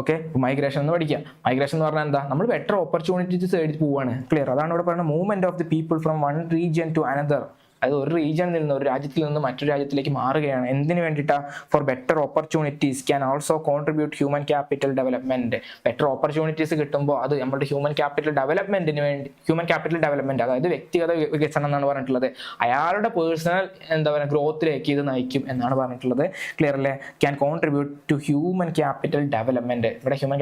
Okay, migration എന്ന് പഠിക്കുക. മൈഗ്രേഷൻ എന്ന് പറഞ്ഞാൽ എന്താ, നമ്മൾ ബെറ്റർ ഓപ്പർച്യൂണിറ്റീസ് തേടി പോവാണ്. ക്ലിയർ? അതാണ് ഇവിടെ പറയുന്നത് movement of the people from one region to another. അത് ഒരു റീജിയനിൽ നിന്ന്, ഒരു രാജ്യത്തിൽ നിന്ന് മറ്റൊരു രാജ്യത്തിലേക്ക് മാറുകയാണ്. എന്തിനു വേണ്ടിയിട്ടാ? Four better opportunities can also contribute human capital development. Better opportunities കിട്ടുമ്പോൾ അത് നമ്മുടെ ഹ്യൂമൻ ക്യാപിറ്റൽ ഡെവലപ്മെന്റിന് വേണ്ടി, ഹ്യൂമൻ ക്യാപിറ്റൽ ഡെവലപ്മെന്റ് അതായത് വ്യക്തിഗത വികസനം എന്നാണ് പറഞ്ഞിട്ടുള്ളത്. അയാളുടെ പേഴ്സണൽ എന്താ പറയുക ഗ്രോത്തിലേക്ക് ഇത് നയിക്കും എന്നാണ് പറഞ്ഞിട്ടുള്ളത്. ക്ലിയർ അല്ലേ? Can contribute to human capital development. ഇവിടെ ഹ്യൂമൻ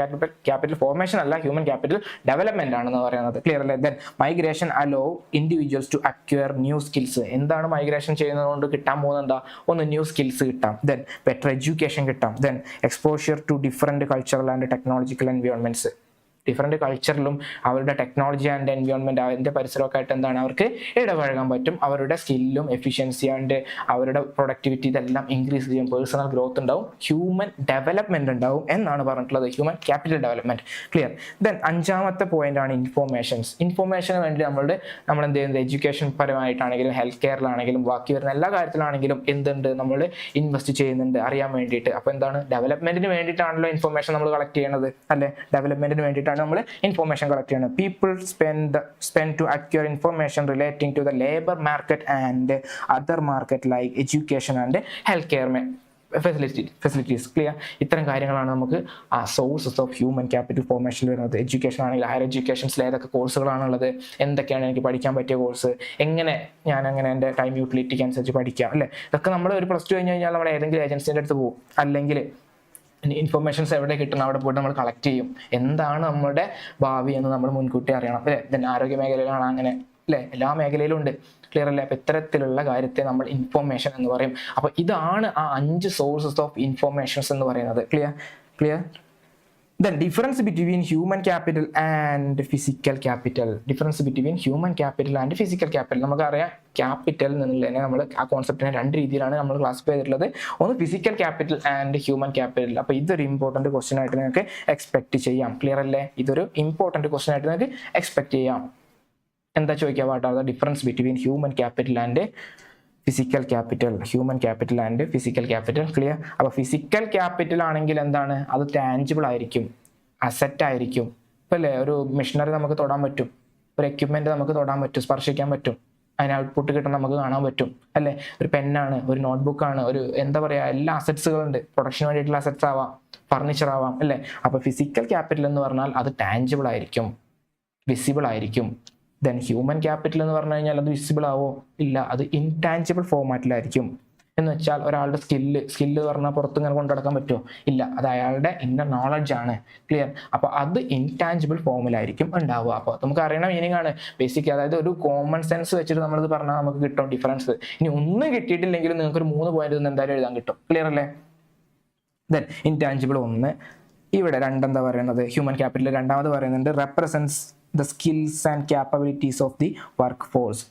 ക്യാപിറ്റൽ ഫോർമേഷൻ അല്ല, ഹ്യൂമൻ ക്യാപിറ്റൽ ഡെവലപ്മെന്റ് ആണെന്ന് പറയുന്നത്. ക്ലിയർ അല്ലേ? Then migration allow individuals to acquire new skills. എന്താണ് മൈഗ്രേഷൻ ചെയ്യുന്നത് കൊണ്ട് കിട്ടാൻ പോകുന്നത്? എന്താ? ഒന്ന് ന്യൂ സ്കിൽസ് കിട്ടാം, ദെൻ ബെറ്റർ എഡ്യൂക്കേഷൻ കിട്ടാം, then exposure to different cultural and technological environments. Different കൾച്ചറിലും അവരുടെ ടെക്നോളജി ആൻഡ് എൻവയോൺമെന്റ് അതിന്റെ പരിസരമൊക്കെ ആയിട്ട് എന്താണ് അവർക്ക് ഇടപഴകാൻ പറ്റും. അവരുടെ സ്കില്ലും എഫിഷ്യൻസി ആൻഡ് അവരുടെ പ്രൊഡക്ടിവിറ്റി ഇതെല്ലാം ഇൻക്രീസ് ചെയ്യും. പേഴ്സണൽ ഗ്രോത്ത് ഉണ്ടാവും, ഹ്യൂമൻ ഡെവലപ്മെന്റ് ഉണ്ടാവും എന്നാണ് പറഞ്ഞിട്ടുള്ളത്, human capital development. Clear? Then 5ാമത്തെ പോയിന്റ് ആണ് ഇൻഫോർമേഷൻസ്. ഇൻഫോർമേഷന് വേണ്ടി നമ്മൾ എന്ത് ചെയ്യുന്നത്, എഡ്യൂക്കേഷൻ പരമായിട്ടാണെങ്കിലും ഹെൽത്ത് കെയറിലാണെങ്കിലും ബാക്കി വരുന്ന എല്ലാ കാര്യത്തിലാണെങ്കിലും എന്തുണ്ട്, നമ്മൾ ഇൻവെസ്റ്റ് ചെയ്യുന്നുണ്ട് അറിയാൻ വേണ്ടിയിട്ട്. അപ്പോൾ എന്താണ്, ഡെവലപ്മെന്റിന് വേണ്ടിയിട്ടാണല്ലോ ഇൻഫോർമേഷൻ നമ്മൾ കളക്ട് ചെയ്യണത് അല്ലെ? ഡെവലപ്മെന്റിന് വേണ്ടിയിട്ടാണ് നമ്മൾ ഇൻഫോർമേഷൻ കളക്ട് ചെയ്യുന്നത്. People spend to acquire information relating to the labour market and other market like education and health care facilities. Clear? ഇത്തരം കാര്യങ്ങളാണ് നമുക്ക് ആ സോഴ്സസ് ഓഫ് ഹ്യൂമൻ ക്യാപിറ്റൽ ഫോർമേഷനിൽ വരുന്നത്. എഡ്യൂക്കേഷൻ ആണെങ്കിൽ ഹയർ എഡ്യൂക്കേഷൻസിൽ ഏതൊക്കെ കോഴ്സുകളാണുള്ളത്, എന്തൊക്കെയാണ് എനിക്ക് പഠിക്കാൻ പറ്റിയ കോഴ്സ്, എങ്ങനെ ഞാൻ അങ്ങനെ എൻ്റെ ടൈം യൂട്ടിലിറ്റിക്ക് അനുസരിച്ച് പഠിക്കാം അല്ലേ? ഇതൊക്കെ നമ്മൾ ഒരു +2 കഴിഞ്ഞ് കഴിഞ്ഞാൽ നമ്മൾ ഏതെങ്കിലും ഏജൻസിൻ്റെ അടുത്ത് പോകും, അല്ലെങ്കിൽ ഇൻഫർമേഷൻസ് എവിടെ കിട്ടണം അവിടെ പോയിട്ട് നമ്മൾ കളക്ട് ചെയ്യും. എന്താണ് നമ്മുടെ ഭാവി എന്ന് നമ്മൾ മുൻകൂട്ടി അറിയണം അല്ലേ? ദെൻ ആരോഗ്യ മേഖലയിലാണ് അങ്ങനെ അല്ലേ? എല്ലാ മേഖലയിലും ഉണ്ട്. ക്ലിയർ അല്ലേ? അപ്പോൾ ഇത്തരത്തിലുള്ള കാര്യത്തെ നമ്മൾ ഇൻഫോർമേഷൻ എന്ന് പറയും. അപ്പോൾ ഇതാണ് ആ 5 സോഴ്സസ് ഓഫ് ഇൻഫോർമേഷൻസ് എന്ന് പറയുന്നത്. Clear? Then difference between human capital and physical capital. Difference between human capital and physical capital. നമുക്കറിയാം ക്യാപിറ്റൽ എന്നുള്ളതിനെ നമ്മൾ ആ കോൺസെപ്റ്റിനെ 2 രീതിയിലാണ് നമ്മൾ ക്ലാസിഫൈ ചെയ്തിട്ടുള്ളത്. ഒന്ന് physical capital and human capital. അപ്പോൾ ഇതൊരു ഇമ്പോർട്ടൻറ്റ് ക്വസ്റ്റ്യൻ ആയിട്ട് നിങ്ങൾക്ക് എക്സ്പെക്ട് ചെയ്യാം. ക്ലിയർ അല്ലേ? ഇതൊരു ഇമ്പോർട്ടൻറ്റ് ക്വസ്റ്റ്യൻ ആയിട്ട് നിങ്ങൾക്ക് എക്സ്പെക്ട് ചെയ്യാം. എന്താ ചോദിക്കുക? What are the difference between human capital and physical capital. Human capital and physical capital. Clear? അപ്പോൾ ഫിസിക്കൽ ക്യാപിറ്റൽ ആണെങ്കിൽ എന്താണ്, അത് ടാഞ്ചിബിൾ ആയിരിക്കും, അസറ്റ് ആയിരിക്കും. ഇപ്പം അല്ലേ, ഒരു മെഷീനറി നമുക്ക് തൊടാൻ പറ്റും, ഒരു എക്യുപ്മെന്റ് നമുക്ക് തൊടാൻ പറ്റും, സ്പർശിക്കാൻ പറ്റും, അതിന് ഔട്ട്പുട്ട് കിട്ടാൻ നമുക്ക് കാണാൻ പറ്റും അല്ലേ? ഒരു പെന്നാണ്, ഒരു നോട്ട്ബുക്കാണ്, ഒരു എന്താ പറയുക, എല്ലാ അസറ്റ്സുകളുണ്ട്. പ്രൊഡക്ഷന് വേണ്ടിയിട്ടുള്ള അസറ്റ്സ് ആവാം, ഫർണിച്ചർ ആവാം അല്ലേ? അപ്പോൾ ഫിസിക്കൽ ക്യാപിറ്റൽ എന്ന് പറഞ്ഞാൽ അത് ടാഞ്ചിബിൾ ആയിരിക്കും, വിസിബിൾ ആയിരിക്കും. ദെൻ ഹ്യൂമൻ ക്യാപിറ്റൽ എന്ന് പറഞ്ഞു കഴിഞ്ഞാൽ അത് വിസിബിൾ ആവോ? ഇല്ല, അത് ഇൻടാഞ്ചിബിൾ ഫോർമാറ്റിലായിരിക്കും. എന്ന് വെച്ചാൽ ഒരാളുടെ സ്കില്ല് പറഞ്ഞാൽ പുറത്ത് ഇങ്ങനെ കൊണ്ടു നടക്കാൻ പറ്റുമോ? ഇല്ല, അത് അയാളുടെ ഇന്നർ നോളജ് ആണ്. ക്ലിയർ? അപ്പോൾ അത് ഇൻടാഞ്ചിബിൾ ഫോമിലായിരിക്കും ഉണ്ടാവുക. അപ്പോൾ നമുക്ക് അറിയണ മീനിങ് ആണ് ബേസിക്, അതായത് ഒരു കോമൺ സെൻസ് വെച്ചിട്ട് നമ്മളത് പറഞ്ഞാൽ നമുക്ക് കിട്ടും ഡിഫറൻസ്. ഇനി ഒന്നും കിട്ടിയിട്ടില്ലെങ്കിലും നിങ്ങൾക്ക് ഒരു 3 പോയിന്റ് എന്തായാലും എഴുതാൻ കിട്ടും. ക്ലിയർ അല്ലേ? Then intangible 1. ഇവിടെ 2 എന്താ പറയുന്നത്, ഹ്യൂമൻ ക്യാപിറ്റൽ 2ാമത് പറയുന്നുണ്ട് represents the skills and capabilities of the work force.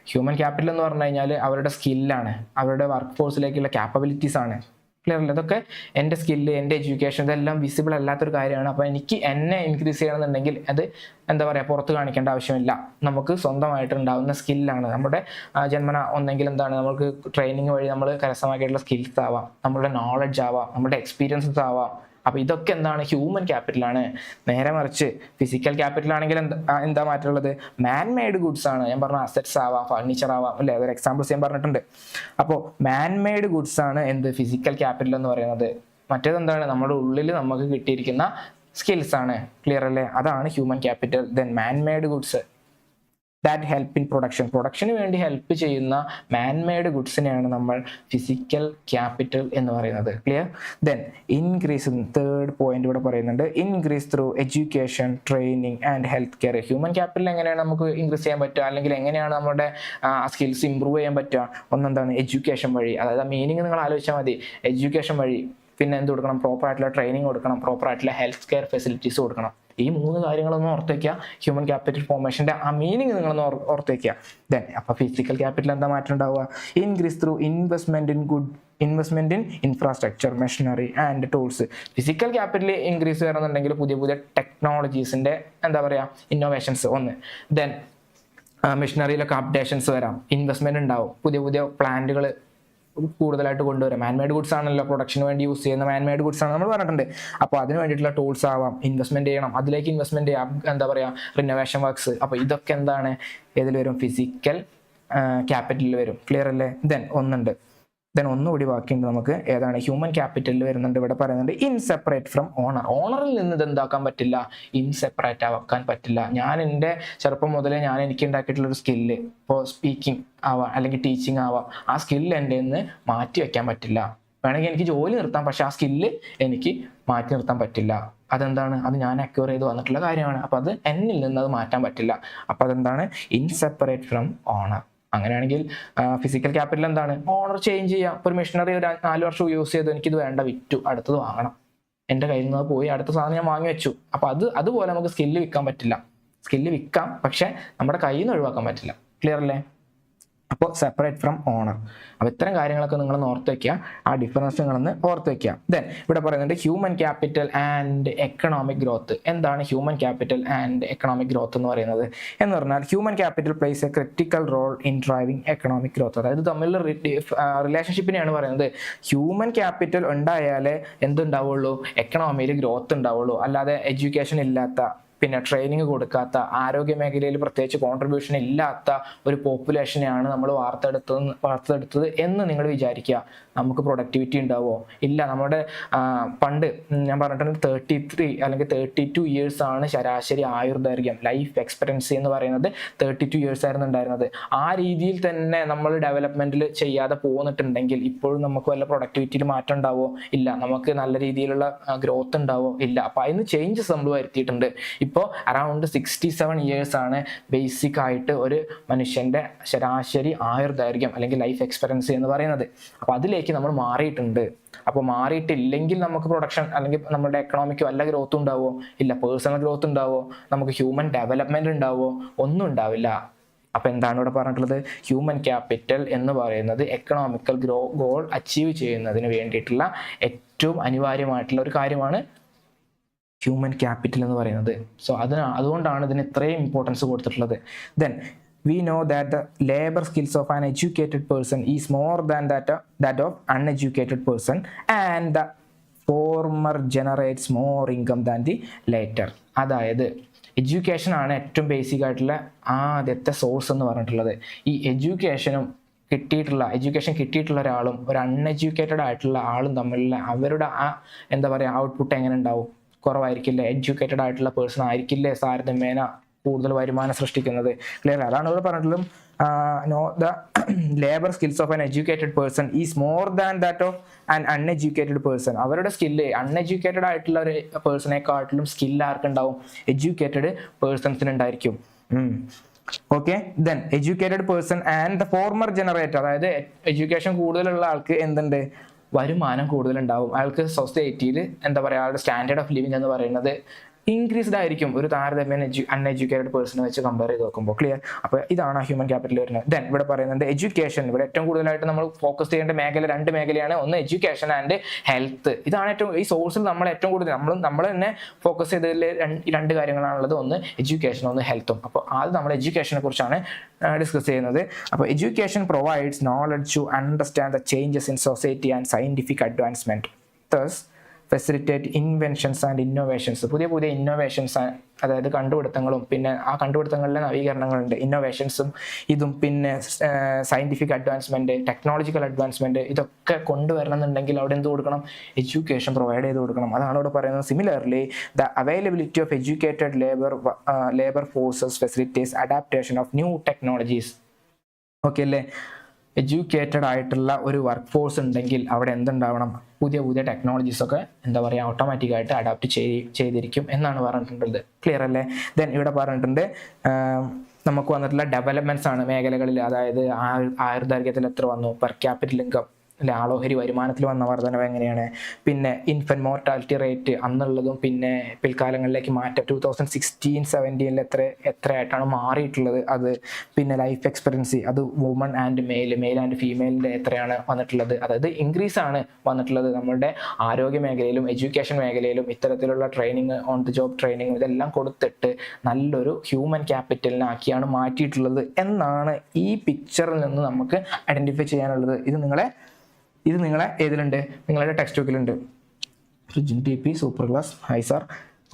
Human capital എന്ന് പറഞ്ഞു കഴിഞ്ഞാൽ അവരുടെ സ്കില്ലാണ്, അവരുടെ വർക്ക് ഫോഴ്സിലേക്കുള്ള ക്യാപ്പബിലിറ്റീസ് ആണ്. ക്ലിയർ അല്ലേ? ഇതൊക്കെ എൻ്റെ സ്കില്ല്, എൻ്റെ എഡ്യൂക്കേഷൻ ഇതെല്ലാം വിസിബിൾ അല്ലാത്തൊരു കാര്യമാണ്. അപ്പോൾ എനിക്ക് എന്നെ ഇൻക്രീസ് ചെയ്യണമെന്നുണ്ടെങ്കിൽ അത് എന്താ പറയുക, പുറത്ത് കാണിക്കേണ്ട ആവശ്യമില്ല, നമുക്ക് സ്വന്തമായിട്ട് ഉണ്ടാകുന്ന സ്കില്ലാണ്. നമ്മുടെ ജന്മന ഒന്നെങ്കിൽ എന്താണ്, നമുക്ക് ട്രെയിനിങ് വഴി നമ്മൾ കരസ്ഥമാക്കിയിട്ടുള്ള സ്കിൽസ് ആവാം, നമ്മുടെ നോളജ് ആവാം, നമ്മുടെ എക്സ്പീരിയൻസസ് ആവാം. അപ്പോൾ ഇതൊക്കെ എന്താണ്, ഹ്യൂമൻ ക്യാപിറ്റലാണ്. നേരെ മറിച്ച് ഫിസിക്കൽ ക്യാപിറ്റൽ ആണെങ്കിൽ എന്താ മാറ്റമുള്ളത്, മാൻ മെയ്ഡ് ഗുഡ്സ് ആണ്. ഞാൻ പറഞ്ഞ അസറ്റ്സ് ആവാം, ഫർണിച്ചർ ആവാം അല്ലേ? അതൊരു എക്സാമ്പിൾസ് ഞാൻ പറഞ്ഞിട്ടുണ്ട്. അപ്പോൾ മാൻ മെയ്ഡ് ഗുഡ്സ് ആണ് എന്ത്, ഫിസിക്കൽ ക്യാപിറ്റൽ എന്ന് പറയുന്നത്. മറ്റേത് എന്താണ്, നമ്മുടെ ഉള്ളിൽ നമുക്ക് കിട്ടിയിരിക്കുന്ന സ്കിൽസ് ആണ്. ക്ലിയർ അല്ലേ? അതാണ് human capital. Then man made goods that help in production വേണ്ടി ഹെൽപ്പ് ചെയ്യുന്ന മാൻ മെയ്ഡ് ഗുഡ്സിനെയാണ് നമ്മൾ ഫിസിക്കൽ ക്യാപിറ്റൽ എന്ന് പറയുന്നത്. Clear? Then increase, 3rd point ഇവിടെ പറയുന്നുണ്ട്, increase through education, training and health care. Human capital എങ്ങനെയാണ് നമുക്ക് ഇൻക്രീസ് ചെയ്യാൻ പറ്റുക, അല്ലെങ്കിൽ എങ്ങനെയാണ് നമ്മുടെ സ്കിൽസ് ഇമ്പ്രൂവ് ചെയ്യാൻ പറ്റുക? ഒന്നെന്താണ്, എഡ്യൂക്കേഷൻ വഴി. അതായത് മീനിങ് നിങ്ങൾ ആലോചിച്ചാൽ മതി. എഡ്യൂക്കേഷൻ വഴി പിന്നെ എന്ത് കൊടുക്കണം, പ്രോപ്പർ ആയിട്ടുള്ള ട്രെയിനിങ് കൊടുക്കണം, പ്രോപ്പർ ആയിട്ടുള്ള ഹെൽത്ത് കെയർ ഫെസിലിറ്റീസ് കൊടുക്കണം. ഈ 3 കാര്യങ്ങളൊന്നും ഓർത്ത് വയ്ക്കുക. ഹ്യൂമൻ ക്യാപിറ്റൽ ഫോർമേഷന്റെ ആ മീനിങ് നിങ്ങളൊന്ന് ഓർത്ത് വയ്ക്കുക. ദെൻ അപ്പോൾ ഫിസിക്കൽ ക്യാപിറ്റൽ എന്താ മാറ്റം ഉണ്ടാവുക? Increase through investment in infrastructure, machinery and tools. Physical capital increase ചെയ്യണമെന്നുണ്ടെങ്കിൽ പുതിയ പുതിയ ടെക്നോളജീസിന്റെ എന്താ പറയുക ഇന്നോവേഷൻസ് ഒന്ന്. ദെൻ മെഷീനറിയിലൊക്കെ അപ്ഡേഷൻസ് വരാം, ഇൻവെസ്റ്റ്മെന്റ് ഉണ്ടാവും, പുതിയ പുതിയ പ്ലാന്റുകൾ കൂടുതലായിട്ട് കൊണ്ടുവരാം. മാൻമെയ്ഡ് ഗുഡ്സ് ആണല്ലോ പ്രൊഡക്ഷന് വേണ്ടി യൂസ് ചെയ്യുന്ന മാൻമെയ്ഡ് ഗുഡ്സ് ആണ് നമ്മൾ പറഞ്ഞിട്ടുണ്ട്. അപ്പോൾ അതിന് വേണ്ടിയിട്ടുള്ള ടൂൾസ് ആവാം, ഇൻവെസ്റ്റ്മെന്റ് ചെയ്യണം, അതിലേക്ക് ഇൻവെസ്റ്റ്മെന്റ് ചെയ്യാം, എന്താ പറയുക റിനോവേഷൻ വർക്ക്സ്. അപ്പോൾ ഇതൊക്കെ എന്താണ് ഏതിൽ വരും? ഫിസിക്കൽ ക്യാപിറ്റലിൽ വരും. ക്ലിയർ അല്ലേ? ദെൻ ഒന്നുകൂടി ബാക്കിയുണ്ട് നമുക്ക്. ഏതാണ്? ഹ്യൂമൻ ക്യാപിറ്റലിൽ വരുന്നുണ്ട്. ഇവിടെ പറയുന്നുണ്ട് ഇൻസെപ്പറേറ്റ് ഫ്രം ഓണർ. ഓണറിൽ നിന്ന് ഇത് എന്താക്കാൻ പറ്റില്ല? ഇൻസെപ്പറേറ്റ് ആക്കാൻ പറ്റില്ല. ഞാൻ എൻ്റെ ചെറുപ്പം മുതലേ എനിക്ക് ഉണ്ടാക്കിയിട്ടുള്ളൊരു സ്കില്ല്, ഇപ്പോൾ സ്പീക്കിംഗ് ആവാം അല്ലെങ്കിൽ ടീച്ചിങ് ആവാം, ആ സ്കില്ല് എൻ്റെ നിന്ന് മാറ്റി വയ്ക്കാൻ പറ്റില്ല. വേണമെങ്കിൽ എനിക്ക് ജോലി നിർത്താം, പക്ഷെ ആ സ്കില്ല് എനിക്ക് മാറ്റി നിർത്താൻ പറ്റില്ല. അതെന്താണ്? അത് ഞാൻ അക്വയർ ചെയ്ത് വന്നിട്ടുള്ള കാര്യമാണ്. അപ്പോൾ അത് എന്നിൽ നിന്ന് അത് മാറ്റാൻ പറ്റില്ല. അപ്പോൾ അതെന്താണ്? ഇൻസെപ്പറേറ്റ് ഫ്രം ഓണർ. അങ്ങനെയാണെങ്കിൽ ഫിസിക്കൽ ക്യാപിറ്റൽ എന്താണ്? ഓണർ ചേഞ്ച് ചെയ്യാം. ഇപ്പോൾ ഒരു മെഷീനറി ഒരു 4 വർഷം യൂസ് ചെയ്തു, എനിക്കിത് വേണ്ട, വിറ്റു, അടുത്തത് വാങ്ങണം. എൻ്റെ കയ്യിൽ നിന്ന് പോയി അടുത്ത സാധനം ഞാൻ വാങ്ങി വെച്ചു. അപ്പോൾ അതുപോലെ നമുക്ക് സ്കില്ല് വിൽക്കാൻ പറ്റില്ല. സ്കില്ല് വിൽക്കാം, പക്ഷെ നമ്മുടെ കയ്യിൽ നിന്ന് ഒഴിവാക്കാൻ പറ്റില്ല. ക്ലിയർ അല്ലേ? അപ്പോൾ സെപ്പറേറ്റ് ഫ്രം ഓണർ. അപ്പോൾ ഇത്തരം കാര്യങ്ങളൊക്കെ നിങ്ങൾ ഓർത്ത് വയ്ക്കുക. ആ ഡിഫറൻസ് നിങ്ങളൊന്ന് ഓർത്ത് വയ്ക്കുക. ദെൻ ഇവിടെ പറയുന്നുണ്ട് human capital and economic growth. എന്താണ് human capital and economic growth എന്ന് പറയുന്നത്? എന്ന് പറഞ്ഞാൽ human capital plays a critical role in driving economic growth. അതായത് തമ്മിലുള്ള റിലേഷൻഷിപ്പിനെയാണ് പറയുന്നത്. ഹ്യൂമൻ ക്യാപിറ്റൽ ഉണ്ടായാലേ എന്തുണ്ടാവുള്ളൂ? എക്കണോമിയിൽ ഗ്രോത്ത് ഉണ്ടാവുള്ളൂ. അല്ലാതെ എഡ്യൂക്കേഷൻ ഇല്ലാത്ത, പിന്നെ ട്രെയിനിങ് കൊടുക്കാത്ത, ആരോഗ്യ മേഖലയിൽ പ്രത്യേകിച്ച് കോൺട്രിബ്യൂഷൻ ഇല്ലാത്ത ഒരു പോപ്പുലേഷനെയാണ് നമ്മൾ വാർത്തെടുത്തത് എന്ന് നിങ്ങൾ വിചാരിക്കുക. നമുക്ക് പ്രൊഡക്ടിവിറ്റി ഉണ്ടാവുമോ? ഇല്ല. നമ്മുടെ പണ്ട് ഞാൻ പറഞ്ഞിട്ടുണ്ട് 33 അല്ലെങ്കിൽ 32 ഇയേഴ്സ് ആണ് ശരാശരി ആയുർദൈർഘ്യം. ലൈഫ് എക്സ്പെക്ടൻസി എന്ന് പറയുന്നത് 32 ഇയേഴ്സ് ആയിരുന്നു ഉണ്ടായിരുന്നത്. ആ രീതിയിൽ തന്നെ നമ്മൾ ഡെവലപ്മെന്റിൽ ചെയ്യാതെ പോന്നിട്ടുണ്ടെങ്കിൽ ഇപ്പോഴും നമുക്ക് വല്ല പ്രൊഡക്ടിവിറ്റിയിൽ മാറ്റം ഉണ്ടാവോ? ഇല്ല. നമുക്ക് നല്ല രീതിയിലുള്ള ഗ്രോത്ത് ഉണ്ടാവോ? ഇല്ല. അപ്പോൾ അതിന് ചേഞ്ചസ് നമ്മൾ വരുത്തിയിട്ടുണ്ട്. ഇപ്പോൾ അറൗണ്ട് 67 ഇയേഴ്സ് ആണ് ബേസിക് ആയിട്ട് ഒരു മനുഷ്യന്റെ ശരാശരി ആയുർദൈർഘ്യം അല്ലെങ്കിൽ ലൈഫ് എക്സ്പെക്ടൻസി എന്ന് പറയുന്നത്. അപ്പോൾ അതിലേക്ക് നമ്മൾ മാറിയിട്ടുണ്ട്. അപ്പോൾ മാറിയിട്ടില്ലെങ്കിൽ നമുക്ക് പ്രൊഡക്ഷൻ അല്ലെങ്കിൽ നമ്മുടെ എക്കണോമിക്ക് വല്ല ഗ്രോത്ത് ഉണ്ടാവോ? ഇല്ല. പേഴ്സണൽ ഗ്രോത്ത് ഉണ്ടാവോ? നമുക്ക് ഹ്യൂമൻ ഡെവലപ്മെന്റ് ഉണ്ടാവോ? ഒന്നും ഉണ്ടാവില്ല. അപ്പൊ എന്താണ് ഇവിടെ പറഞ്ഞിട്ടുള്ളത്? ഹ്യൂമൻ ക്യാപിറ്റൽ എന്ന് പറയുന്നത് എക്കണോമിക്കൽ ഗോൾ അച്ചീവ് ചെയ്യുന്നതിന് വേണ്ടിയിട്ടുള്ള ഏറ്റവും അനിവാര്യമായിട്ടുള്ള ഒരു കാര്യമാണ് ഹ്യൂമൻ ക്യാപിറ്റൽ എന്ന് പറയുന്നത്. സോ അതുകൊണ്ടാണ് ഇതിന് ഇത്രയും ഇമ്പോർട്ടൻസ് കൊടുത്തിട്ടുള്ളത്. Then we know that the labor skills of an educated person is more than that of uneducated person, and the former generates more income than the later. അതായത് education ആണ് ഏറ്റവും basic ആയിട്ടുള്ള ആദ്യത്തെ source എന്ന് പറഞ്ഞിട്ടുള്ളത്. ഈ education കിട്ടിയിട്ടുള്ള ഒരാളും ഒരു അൺഎഡ്യൂക്കേറ്റഡ് ആയിട്ടുള്ള ആളും തമ്മിലുള്ള അവരുടെ എന്താ പറയുക ഔട്ട്പുട്ട് എങ്ങനെ ഉണ്ടാവും? കുറവായിരിക്കില്ലേ? എഡ്യൂക്കേറ്റഡ് ആയിട്ടുള്ള പേഴ്സൺ ആയിരിക്കില്ലേ താരതമ്യേന കൂടുതൽ വരുമാനം സൃഷ്ടിക്കുന്നത്? ക്ലിയർ? അതാണ് ഇവിടെ പറഞ്ഞിട്ടുള്ളത്. The labour skills of an educated person is more than that of an uneducated person. അവരുടെ സ്കില്ല് അൺഎഡ്യൂക്കേറ്റഡ് ആയിട്ടുള്ള ഒരു പേഴ്സണേക്കാട്ടിലും സ്കില്ല് ആർക്കുണ്ടാവും? എഡ്യൂക്കേറ്റഡ് പേഴ്സൺസിന് ഉണ്ടായിരിക്കും. Okay. Then educated person and the former generator. അതായത് എഡ്യൂക്കേഷൻ കൂടുതലുള്ള ആൾക്ക് എന്തുണ്ട്? വരുമാനം കൂടുതലുണ്ടാവും. അയാൾക്ക് സൊസൈറ്റിയിൽ എന്താ പറയുക അയാളുടെ സ്റ്റാൻഡേർഡ് ഓഫ് ലിവിങ് എന്ന് പറയുന്നത് ഇൻക്രീസ്ഡ് ആയിരിക്കും ഒരു താരതമ്യേന അൺഎഡ്യൂക്കേറ്റഡ് പേഴ്സണെ വെച്ച് കമ്പയർ ചെയ്ത് നോക്കുമ്പോൾ. ക്ലിയർ? അപ്പോൾ ഇതാണ് ഹ്യൂമൻ ക്യാപിറ്റൽ വരുന്നത്. ദെൻ ഇവിടെ പറയുന്നത് എഡ്യൂക്കേഷൻ. ഇവിടെ ഏറ്റവും കൂടുതലായിട്ട് നമ്മൾ ഫോക്കസ് ചെയ്യേണ്ട മേഖല 2 മേഖലയാണ്. ഒന്ന് എഡ്യൂക്കേഷൻ ആൻഡ് ഹെൽത്ത്. ഇതാണ് ഏറ്റവും ഈ സോഴ്സിൽ നമ്മൾ ഏറ്റവും കൂടുതൽ നമ്മൾ തന്നെ ഫോക്കസ് ചെയ്തതിൽ 2 കാര്യങ്ങളാണുള്ളത്. ഒന്ന് എഡ്യൂക്കേഷൻ, ഒന്ന് ഹെൽത്തും. അപ്പോൾ ആദ്യം നമ്മൾ എഡ്യൂക്കേഷനെ കുറിച്ചാണ് ഡിസ്കസ് ചെയ്യുന്നത്. അപ്പോൾ education provides knowledge to understand the changes in society and scientific advancement. Thus facilitate inventions and innovations. പുതിയ ഇന്നോവേഷൻസ്, അതായത് കണ്ടുപിടുത്തങ്ങളും പിന്നെ ആ കണ്ടുപിടുത്തങ്ങളിലെ നവീകരണങ്ങളുണ്ട്, ഇന്നോവേഷൻസും ഇതും പിന്നെ സയന്റിഫിക് അഡ്വാൻസ്മെന്റ്, ടെക്നോളജിക്കൽ അഡ്വാൻസ്മെന്റ്, ഇതൊക്കെ കൊണ്ടുവരണമെന്നുണ്ടെങ്കിൽ അവിടെ എന്ത് കൊടുക്കണം? എഡ്യൂക്കേഷൻ പ്രൊവൈഡ് ചെയ്ത് കൊടുക്കണം. അതാണ് ഇവിടെ പറയുന്നത്. Similarly the availability of educated labour forces facilitates adaptation of new technologies. Okay അല്ലേ? എഡ്യൂക്കേറ്റഡ് ആയിട്ടുള്ള ഒരു വർക്ക് ഫോഴ്സ് ഉണ്ടെങ്കിൽ അവിടെ എന്തുണ്ടാവണം? പുതിയ ടെക്നോളജീസ് ഒക്കെ എന്താ പറയുക ഓട്ടോമാറ്റിക്കായിട്ട് അഡാപ്റ്റ് ചെയ്തിരിക്കും എന്നാണ് പറഞ്ഞിട്ടുള്ളത്. ക്ലിയർ അല്ലേ? ദെൻ ഇവിടെ പറഞ്ഞിട്ടുണ്ട് നമുക്ക് വന്നിട്ടുള്ള ഡെവലപ്മെന്റ്സ് ആണ് മേഖലകളിൽ. അതായത് ആയുർദൈർഘ്യത്തിൽ എത്ര വന്നു, പെർ ക്യാപിറ്റൽ ഇൻകം അല്ലെ ആളോഹരി വരുമാനത്തിൽ വന്ന വർധനവ് എങ്ങനെയാണ്, പിന്നെ ഇൻഫൻറ്റ് മോർട്ടാലിറ്റി റേറ്റ് അന്നുള്ളതും പിന്നെ പിൽക്കാലങ്ങളിലേക്ക് മാറ്റം 2016-17 എത്രയായിട്ടാണ് മാറിയിട്ടുള്ളത് അത്, പിന്നെ ലൈഫ് എക്സ്പെക്ടൻസി അത് വുമൺ ആൻഡ് മെയിൽ ആൻഡ് ഫീമെയിലിൻ്റെ എത്രയാണ് വന്നിട്ടുള്ളത്, അതായത് ഇൻക്രീസ് ആണ് വന്നിട്ടുള്ളത്. നമ്മുടെ ആരോഗ്യ മേഖലയിലും എഡ്യൂക്കേഷൻ മേഖലയിലും ഇത്തരത്തിലുള്ള training, on the job training ഇതെല്ലാം കൊടുത്തിട്ട് നല്ലൊരു ഹ്യൂമൻ ക്യാപിറ്റലിനാക്കിയാണ് മാറ്റിയിട്ടുള്ളത് എന്നാണ് ഈ പിക്ചറിൽ നിന്ന് നമുക്ക് ഐഡൻറ്റിഫൈ ചെയ്യാനുള്ളത്. ഇത് നിങ്ങളെ ഏതിലുണ്ട്, നിങ്ങളുടെ ടെക്സ്റ്റ് ബുക്കിലുണ്ട്. GDP super class high sir.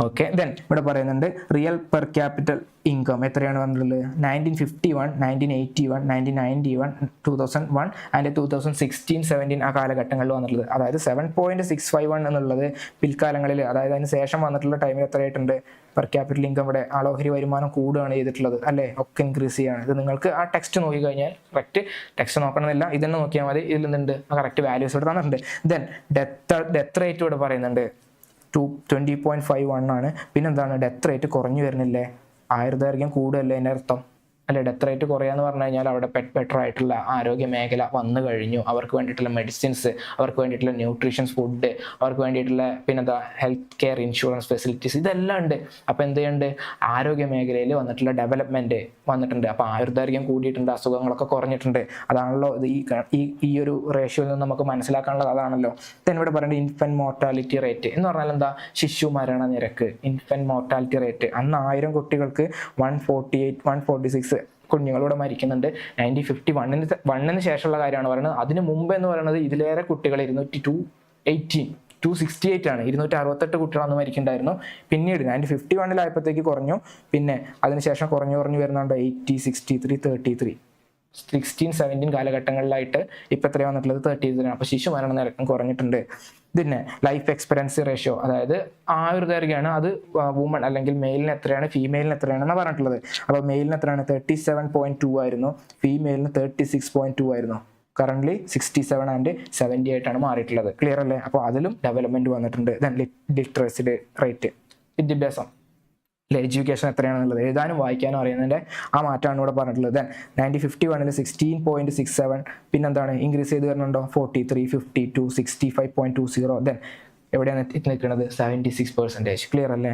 Okay, then ഇവിടെ പറയുന്നുണ്ട് റിയൽ പെർ ക്യാപിറ്റൽ ഇൻകം എത്രയാണ് വന്നിട്ടുള്ളത്. 1951, 1981, 1991, 2001 ആൻഡ് 2016-17 ആ കാലഘട്ടങ്ങളിൽ വന്നിട്ടുള്ളത്. അതായത് 7.651 എന്നുള്ളത് പിൽക്കാലങ്ങളിൽ, അതായത് അതിന് ശേഷം വന്നിട്ടുള്ള ടൈമിൽ എത്രയായിട്ടുണ്ട് പെർ ക്യാപിറ്റൽ ഇൻകം. ഇവിടെ ആളോഹരി വരുമാനം കൂടുകയാണ് ചെയ്തിട്ടുള്ളത് അല്ലേ, ഒക്കെ ഇൻക്രീസ് ചെയ്യാണ്. ഇത് നിങ്ങൾക്ക് ആ ടെക്സ്റ്റ് നോക്കിക്കഴിഞ്ഞാൽ കറക്റ്റ് ടെക്സ്റ്റ് നോക്കണമെന്നില്ല, ഇതന്നെ നോക്കിയാൽ മതി. ഇതിൽ നിന്നുണ്ട് ആ കറക്റ്റ് വാല്യൂസ് ഇവിടെ തന്നിട്ടുണ്ട്. ദെൻ ഡെത്ത് റേറ്റ് ഇവിടെ പറയുന്നുണ്ട് 20.51 ആണ്. പിന്നെന്താണ് ഡെത്ത് റേറ്റ് കുറഞ്ഞു വരുന്നില്ലേ, ആയുർദൈർഘ്യം കൂടുകയല്ലേ അതിൻ്റെ അർത്ഥം അല്ലെ. ഡെത്ത് റേറ്റ് കുറയാന്ന് പറഞ്ഞു കഴിഞ്ഞാൽ അവിടെ ബെറ്റർ ആയിട്ടുള്ള ആരോഗ്യ മേഖല വന്നു കഴിഞ്ഞു, അവർക്ക് വേണ്ടിയിട്ടുള്ള മെഡിസിൻസ്, അവർക്ക് വേണ്ടിയിട്ടുള്ള ന്യൂട്രീഷൻസ് ഫുഡ്, അവർക്ക് വേണ്ടിയിട്ടുള്ള പിന്നെന്താ ഹെൽത്ത് കെയർ ഇൻഷുറൻസ് ഫെസിലിറ്റീസ് ഇതെല്ലാം ഉണ്ട്. അപ്പോൾ എന്ത് ചെയ്യുന്നുണ്ട്, ആരോഗ്യ മേഖലയിൽ വന്നിട്ടുള്ള ഡെവലപ്മെൻറ്റ് വന്നിട്ടുണ്ട്. അപ്പോൾ ആയുർദൈർഘ്യം കൂടിയിട്ടുണ്ട്, അസുഖങ്ങളൊക്കെ കുറഞ്ഞിട്ടുണ്ട്. അതാണല്ലോ ഈ ഒരു റേഷ്യോയിൽ നിന്ന് നമുക്ക് മനസ്സിലാക്കാനുള്ളത് അതാണല്ലോ. then ഇവിടെ പറയുന്നത് ഇൻഫൻറ്റ് മോർട്ടാലിറ്റി റേറ്റ് എന്ന് പറഞ്ഞാൽ എന്താ, ശിശു മരണ നിരക്ക്. ഇൻഫൻറ്റ് മോർട്ടാലിറ്റി റേറ്റ് അന്ന് 1000 കുട്ടികൾക്ക് 146 കുഞ്ഞുങ്ങളിവിടെ മരിക്കുന്നുണ്ട്. 1951 ശേഷമുള്ള കാര്യമാണ് പറയുന്നത്. അതിന് മുമ്പ് എന്ന് പറയുന്നത് ഇതിലേറെ കുട്ടികൾ 268 ആണ്, 268 കുട്ടികൾ അന്ന് മരിക്കുന്നുണ്ടായിരുന്നു. പിന്നീട് 1951 കുറഞ്ഞു, പിന്നെ അതിനുശേഷം കുറഞ്ഞു വരുന്നുണ്ട് 80, 63, 33, 16-17 കാലഘട്ടങ്ങളിലായിട്ട് ഇപ്പം എത്രയാണ് വന്നിട്ടുള്ളത് 33. അപ്പോൾ ശിശു മരണ നിരക്കും കുറഞ്ഞിട്ടുണ്ട്. പിന്നെ ലൈഫ് എക്സ്പെക്ടൻസി റേഷ്യോ, അതായത് ആയുർദൈർഘ്യമാണ്, അത് വുമൺ അല്ലെങ്കിൽ മെയിലിന് എത്രയാണ് ഫീമെയിലിന് എത്രയാണെന്ന് പറഞ്ഞിട്ടുള്ളത്. അപ്പോൾ മെയിലിന് എത്രയാണ് 37.2 ആയിരുന്നു, ഫീമെയിലിന് 36.2 ആയിരുന്നു. കറന്റ് 67 ആൻഡ് 78 ആണ് മാറിയിട്ടുള്ളത്. ക്ലിയർ അല്ലേ. അപ്പോൾ അതിലും ഡെവലപ്മെന്റ് വന്നിട്ടുണ്ട്. ദെൻ ലിറ്ററസി റേറ്റ്, വിദ്യാഭ്യാസം അല്ലെ, എഡ്യൂക്കേഷൻ എത്രയാണെന്നുള്ളത് എഴുതാനും വായിക്കാനും അറിയുന്നതിൻ്റെ ആ മാറ്റമാണ് ഇവിടെ പറഞ്ഞിട്ടുള്ളത്. ദെൻ 1951 16.67, പിന്നെന്താണ് ഇൻക്രീസ് ചെയ്ത് വരുന്നുണ്ടോ 43, 52, 65.20. ദെൻ എവിടെയാണ് നിൽക്കുന്നത് 76%. ക്ലിയർ അല്ലേ.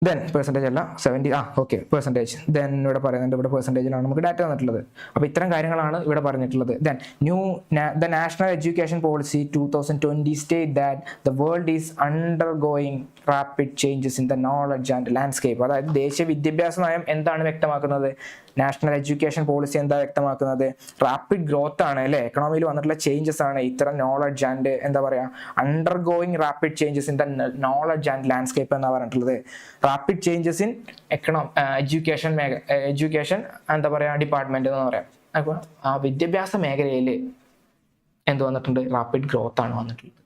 ദെൻ പെർസെൻറ്റേജ് അല്ല 70, ഓക്കെ പെർസെൻറ്റേജ്. ദെൻ ഇവിടെ പറയുന്നുണ്ട്, ഇവിടെ പെർസെൻറ്റേജിലാണ് നമുക്ക് ഡാറ്റ വന്നിട്ടുള്ളത്. അപ്പോൾ ഇത്തരം കാര്യങ്ങളാണ് ഇവിടെ പറഞ്ഞിട്ടുള്ളത്. Then the national education policy 2020 state that the world is undergoing rapid changes in the knowledge and landscape. അതായത് ദേശീയ വിദ്യാഭ്യാസ നയം എന്താണ് വ്യക്തമാക്കുന്നത്, നാഷണൽ എഡ്യൂക്കേഷൻ പോളിസി എന്താ വ്യക്തമാക്കുന്നത്, റാപ്പിഡ് ഗ്രോത്ത് ആണ് അല്ലേ, എക്കണോമിയിൽ വന്നിട്ടുള്ള ചേഞ്ചസ് ആണ് ഇത്തരം നോളജ് ആൻഡ് എന്താ പറയുക undergoing rapid changes in the knowledge and landscape എന്നാണ് പറഞ്ഞിട്ടുള്ളത്. റാപ്പിഡ് ചേഞ്ചസ് ഇൻ എഡ്യൂക്കേഷൻ എന്താ പറയുക ഡിപ്പാർട്ട്മെന്റ് എന്ന് പറയാം. അപ്പോൾ ആ വിദ്യാഭ്യാസ മേഖലയിൽ എന്ത് വന്നിട്ടുണ്ട്, റാപ്പിഡ് ഗ്രോത്ത് ആണ് വന്നിട്ടുള്ളത്.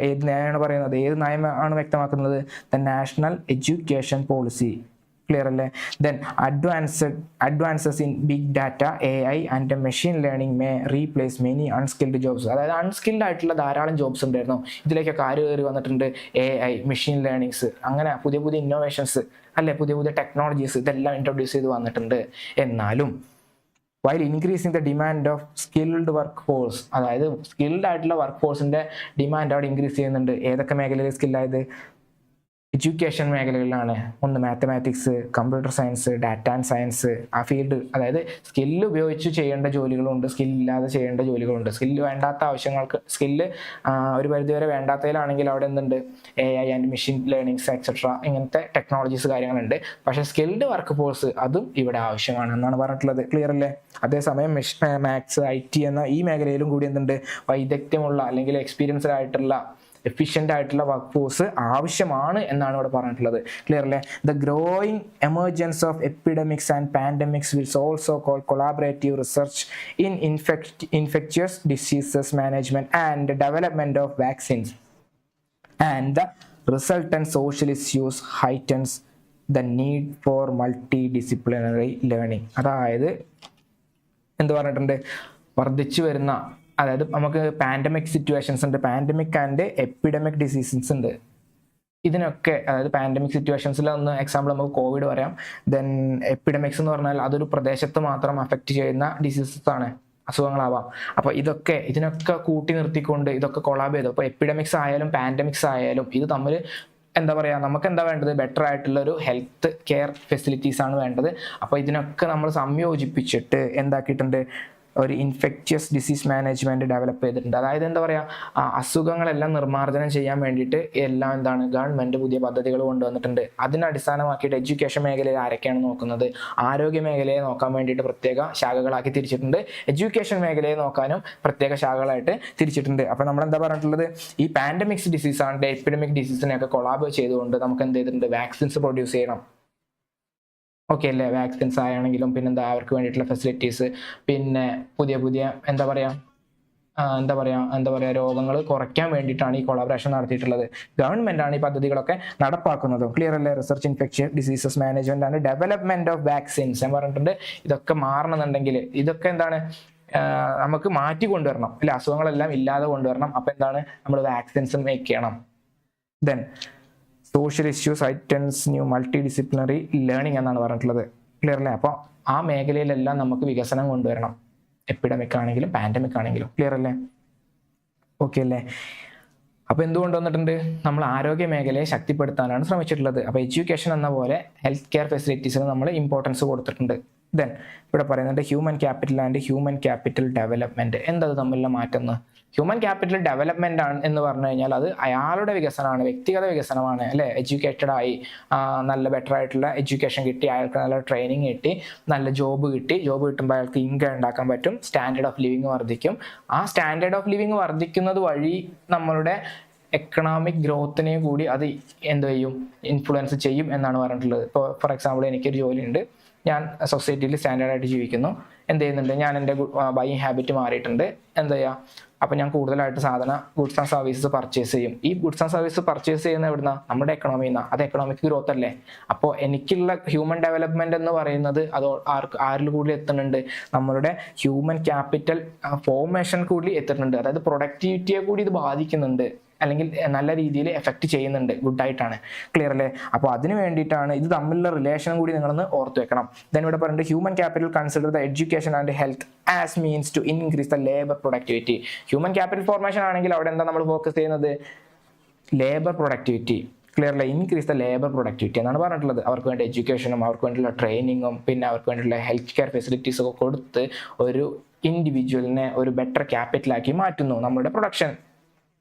ഏത് നയമാണ് പറയുന്നത്, ഏത് നയമാണ് വ്യക്തമാക്കുന്നത്, the national education policy. Clear അല്ലേ. Then advances in big data, AI and machine learning may replace many unskilled jobs. അതായത് അൺസ്കിൽഡ് ആയിട്ടുള്ള ധാരാളം ജോബ്സ് ഉണ്ടായിരുന്നു, ഇതിലേക്കൊക്കെ ആര് കയറി വന്നിട്ടുണ്ട്, AI, മെഷീൻ ലേണിങ്സ്, അങ്ങനെ പുതിയ ഇന്നോവേഷൻസ് അല്ലെ, പുതിയ ടെക്നോളജീസ് ഇതെല്ലാം ഇൻട്രൊഡ്യൂസ് ചെയ്ത് വന്നിട്ടുണ്ട്. എന്നാലും while increasing the demand of skilled work force, അതായത് സ്കിൽഡ് ആയിട്ടുള്ള വർക്ക് ഫോഴ്സിന്റെ ഡിമാൻഡ് അവിടെ ഇൻക്രീസ് ചെയ്യുന്നുണ്ട്. ഏതൊക്കെ മേഖലയിൽ സ്കില്ലായത്, എഡ്യൂക്കേഷൻ മേഖലകളിലാണ്. ഒന്ന് mathematics, computer science, data and science, ആ ഫീൽഡ്. അതായത് സ്കില്ല് ഉപയോഗിച്ച് ചെയ്യേണ്ട ജോലികളുണ്ട്, സ്കില്ലില്ലാതെ ചെയ്യേണ്ട ജോലികളുണ്ട്. സ്കില്ല് വേണ്ടാത്ത ആവശ്യങ്ങൾക്ക്, സ്കില്ല് ഒരു പരിധിവരെ വേണ്ടാത്തതിലാണെങ്കിൽ അവിടെ എന്തുണ്ട്, AI and machine learnings etcetera ഇങ്ങനത്തെ ടെക്നോളജീസ് കാര്യങ്ങളുണ്ട്. പക്ഷേ സ്കിൽഡ് വർക്ക് ഫോഴ്സ് അതും ഇവിടെ ആവശ്യമാണെന്നാണ് പറഞ്ഞിട്ടുള്ളത്. ക്ലിയർ അല്ലേ. അതേസമയം മാത്സ്, IT എന്ന ഈ മേഖലയിലും കൂടി എന്തുണ്ട്, വൈദഗ്ധ്യമുള്ള അല്ലെങ്കിൽ എക്സ്പീരിയൻസ്ഡ് ആയിട്ടുള്ള എഫിഷ്യൻ്റ് ആയിട്ടുള്ള വർക്ക് ഫോഴ്സ് ആവശ്യമാണ് എന്നാണ് ഇവിടെ പറഞ്ഞിട്ടുള്ളത്. ക്ലിയർ അല്ലേ. The growing emergence of epidemics and pandemics Wills also call collaborative research in infectious diseases management and development of vaccines and the resultant social issues ഹൈറ്റൻസ് the need for multi disciplinary learning. അതായത് എന്ത് പറഞ്ഞിട്ടുണ്ട്, വർദ്ധിച്ചു വരുന്ന, അതായത് നമുക്ക് pandemic situations ഉണ്ട്, pandemic and epidemic diseases ഉണ്ട്. ഇതിനൊക്കെ അതായത് പാൻഡമിക് സിറ്റുവേഷൻസിൽ ഒന്ന് എക്സാമ്പിൾ നമുക്ക് കോവിഡ് പറയാം. ദെൻ എപ്പിഡമിക്സ് എന്ന് പറഞ്ഞാൽ അതൊരു പ്രദേശത്ത് മാത്രം അഫക്റ്റ് ചെയ്യുന്ന ഡിസീസസ് ആണ്. അസുഖങ്ങളാവാം. അപ്പോൾ ഇതിനൊക്കെ കൂട്ടി നിർത്തിക്കൊണ്ട് ഇതൊക്കെ കൊളാബ് ചെയ്തു. അപ്പോൾ എപ്പിഡമിക്സ് ആയാലും പാൻഡമിക്സ് ആയാലും ഇത് തമ്മിൽ എന്താ പറയുക, നമുക്ക് എന്താ വേണ്ടത്, ബെറ്റർ ആയിട്ടുള്ള ഒരു ഹെൽത്ത് കെയർ ഫെസിലിറ്റീസ് ആണ് വേണ്ടത്. അപ്പോൾ ഇതിനൊക്കെ നമ്മൾ സംയോജിപ്പിച്ചിട്ട് എന്താക്കിയിട്ടുണ്ട്, ഒരു ഇൻഫെക്ഷ്യസ് ഡിസീസ് മാനേജ്മെൻറ്റ് ഡെവലപ്പ് ചെയ്തിട്ടുണ്ട്. അതായത് എന്താ പറയുക, അസുഖങ്ങളെല്ലാം നിർമ്മാർജ്ജനം ചെയ്യാൻ വേണ്ടിയിട്ട് എല്ലാം എന്താണ് ഗവൺമെൻറ് പുതിയ പദ്ധതികൾ കൊണ്ടുവന്നിട്ടുണ്ട്. അതിനടിസ്ഥാനമാക്കിയിട്ട് എഡ്യൂക്കേഷൻ മേഖലയിൽ ആരൊക്കെയാണ് നോക്കുന്നത്, ആരോഗ്യ മേഖലയെ നോക്കാൻ വേണ്ടിയിട്ട് പ്രത്യേക ശാഖകളാക്കി തിരിച്ചിട്ടുണ്ട്, എഡ്യൂക്കേഷൻ മേഖലയെ നോക്കാനും പ്രത്യേക ശാഖകളായിട്ട് തിരിച്ചിട്ടുണ്ട്. അപ്പോൾ നമ്മൾ എന്താ പറഞ്ഞിട്ടുള്ളത്, ഈ പാൻഡമിക്സ് ഡിസീസാണ് എപ്പിഡമിക് ഡിസീസിനെയൊക്കെ കൊളാബ് ചെയ്തുകൊണ്ട് നമുക്ക് എന്ത് ചെയ്തിട്ടുണ്ട്, വാക്സിൻസ് പ്രൊഡ്യൂസ് ചെയ്യണം. ഓക്കെ അല്ലേ, വാക്സിൻസ് ആയാണെങ്കിലും പിന്നെന്താ അവർക്ക് വേണ്ടിയിട്ടുള്ള ഫെസിലിറ്റീസ്, പിന്നെ പുതിയ എന്താ പറയുക രോഗങ്ങൾ കുറയ്ക്കാൻ വേണ്ടിയിട്ടാണ് ഈ കൊളാബറേഷൻ നടത്തിയിട്ടുള്ളത്. ഗവൺമെൻറ്റാണ് ഈ പദ്ധതികളൊക്കെ നടപ്പാക്കുന്നത്. ക്ലിയർ അല്ലേ? Research infection diseases management and development of vaccines ഞാൻ പറഞ്ഞിട്ടുണ്ട്. ഇതൊക്കെ മാറണമെന്നുണ്ടെങ്കിൽ ഇതൊക്കെ എന്താണ് നമുക്ക് മാറ്റി കൊണ്ടുവരണം അല്ലെ, അസുഖങ്ങളെല്ലാം ഇല്ലാതെ കൊണ്ടുവരണം. അപ്പം എന്താണ്, നമ്മൾ വാക്സിൻസ് മേക്ക് ചെയ്യണം. Then social issues items new multi disciplinary learning എന്നാണ് പറഞ്ഞിട്ടുള്ളത്. ക്ലിയർ അല്ലേ? അപ്പോൾ ആ മേഖലയിലെല്ലാം നമുക്ക് വികസനം കൊണ്ടുവരണം, എപ്പിഡമിക് ആണെങ്കിലും പാൻഡമിക് ആണെങ്കിലും. ക്ലിയർ അല്ലേ? ഓക്കെ അല്ലേ? അപ്പോൾ എന്തുകൊണ്ട് വന്നിട്ടുണ്ട്, നമ്മൾ ആരോഗ്യ മേഖലയെ ശക്തിപ്പെടുത്താനാണ് ശ്രമിച്ചിട്ടുള്ളത്. അപ്പോൾ എഡ്യൂക്കേഷൻ എന്ന പോലെ ഹെൽത്ത് കെയർ ഫെസിലിറ്റീസിന് നമ്മൾ ഇമ്പോർട്ടൻസ് കൊടുത്തിട്ടുണ്ട്. ദെൻ ഇവിടെ പറയുന്നുണ്ട് human capital and human capital development. എന്തത് തമ്മിലുള്ള മാറ്റം? ഹ്യൂമൻ ക്യാപിറ്റൽ ഡെവലപ്മെന്റ് ആണ് എന്ന് പറഞ്ഞു കഴിഞ്ഞാൽ അത് അയാളുടെ വികസനമാണ്, വ്യക്തിഗത വികസനമാണ് അല്ലേ. എഡ്യൂക്കേറ്റഡ് ആയി, നല്ല ബെറ്റർ ആയിട്ടുള്ള എഡ്യൂക്കേഷൻ കിട്ടി, അയാൾക്ക് നല്ല ട്രെയിനിങ് കിട്ടി, നല്ല ജോബ് കിട്ടി, ജോബ് കിട്ടുമ്പോൾ അയാൾക്ക് ഇൻകം ഉണ്ടാക്കാൻ പറ്റും, സ്റ്റാൻഡേർഡ് ഓഫ് ലിവിങ് വർദ്ധിക്കും. ആ സ്റ്റാൻഡേർഡ് ഓഫ് ലിവിങ് വർദ്ധിക്കുന്നത് വഴി നമ്മളുടെ എക്കണോമിക് ഗ്രോത്തിനെ കൂടി അത് എന്ത് ചെയ്യും, ഇൻഫ്ലുവൻസ് ചെയ്യും എന്നാണ് പറഞ്ഞിട്ടുള്ളത്. ഇപ്പോൾ ഫോർ എക്സാമ്പിൾ എനിക്കൊരു ജോലിയുണ്ട്, ഞാൻ സൊസൈറ്റിയിൽ സ്റ്റാൻഡേർഡായിട്ട് ജീവിക്കുന്നു, എന്ത് ചെയ്യുന്നുണ്ട്, ഞാൻ എൻ്റെ ബൈയിങ് ഹാബിറ്റ് മാറിയിട്ടുണ്ട്, എന്താ ചെയ്യുക, അപ്പോൾ ഞാൻ കൂടുതലായിട്ട് ഗുഡ്സ് ആൻഡ് സർവീസസ് പർച്ചേസ് ചെയ്യും. ഈ ഗുഡ്സ് ആൻഡ് സർവീസസ് പർച്ചേസ് ചെയ്യുന്ന എവിടുന്ന, നമ്മുടെ എക്കണോമിയിൽ നിന്നാണ്. അത് എക്കണോമിക് ഗ്രോത്ത് അല്ലേ. അപ്പോൾ എനിക്കുള്ള ഹ്യൂമൻ ഡെവലപ്മെന്റ് എന്ന് പറയുന്നത് അത് ആരിൽ കൂടി എത്തുന്നുണ്ട്, നമ്മളുടെ ഹ്യൂമൻ ക്യാപിറ്റൽ ഫോർമേഷൻ കൂടി എത്തുന്നുണ്ട്. അതായത് പ്രൊഡക്ടിവിറ്റിയെ കൂടി ഇത് ബാധിക്കുന്നുണ്ട്, അല്ലെങ്കിൽ നല്ല രീതിയിൽ എഫക്റ്റ് ചെയ്യുന്നുണ്ട്, ഗുഡായിട്ടാണ്. ക്ലിയർ അല്ലേ? അപ്പോൾ അതിന് വേണ്ടിയിട്ടാണ് ഇത് തമ്മിലുള്ള റിലേഷൻ കൂടി നിങ്ങളൊന്ന് ഓർത്ത് വെക്കണം. ദെൻ ഇവിടെ പറഞ്ഞിട്ട് human capital consider the education and health as means to increase the labour productivity. Human capital formation ആണെങ്കിൽ അവിടെ എന്താ നമ്മൾ ഫോക്കസ് ചെയ്യുന്നത്, ലേബർ പ്രൊഡക്ടിവിറ്റി. ക്ലിയർ അല്ലേ? ഇൻക്രീസ് ദ ലേബർ പ്രൊഡക്ടിവിറ്റി എന്നാണ് പറഞ്ഞിട്ടുള്ളത്. അവർക്ക് വേണ്ടി എഡ്യൂക്കേഷനും അവർക്ക് വേണ്ടിയുള്ള ട്രെയിനിങ്ങും പിന്നെ അവർക്ക് വേണ്ടിയുള്ള ഹെൽത്ത് കെയർ ഫെസിലിറ്റീസും ഒക്കെ കൊടുത്ത് ഒരു ഇൻഡിവിജ്വലിനെ ഒരു ബെറ്റർ ക്യാപിറ്റലാക്കി മാറ്റുന്നു നമ്മുടെ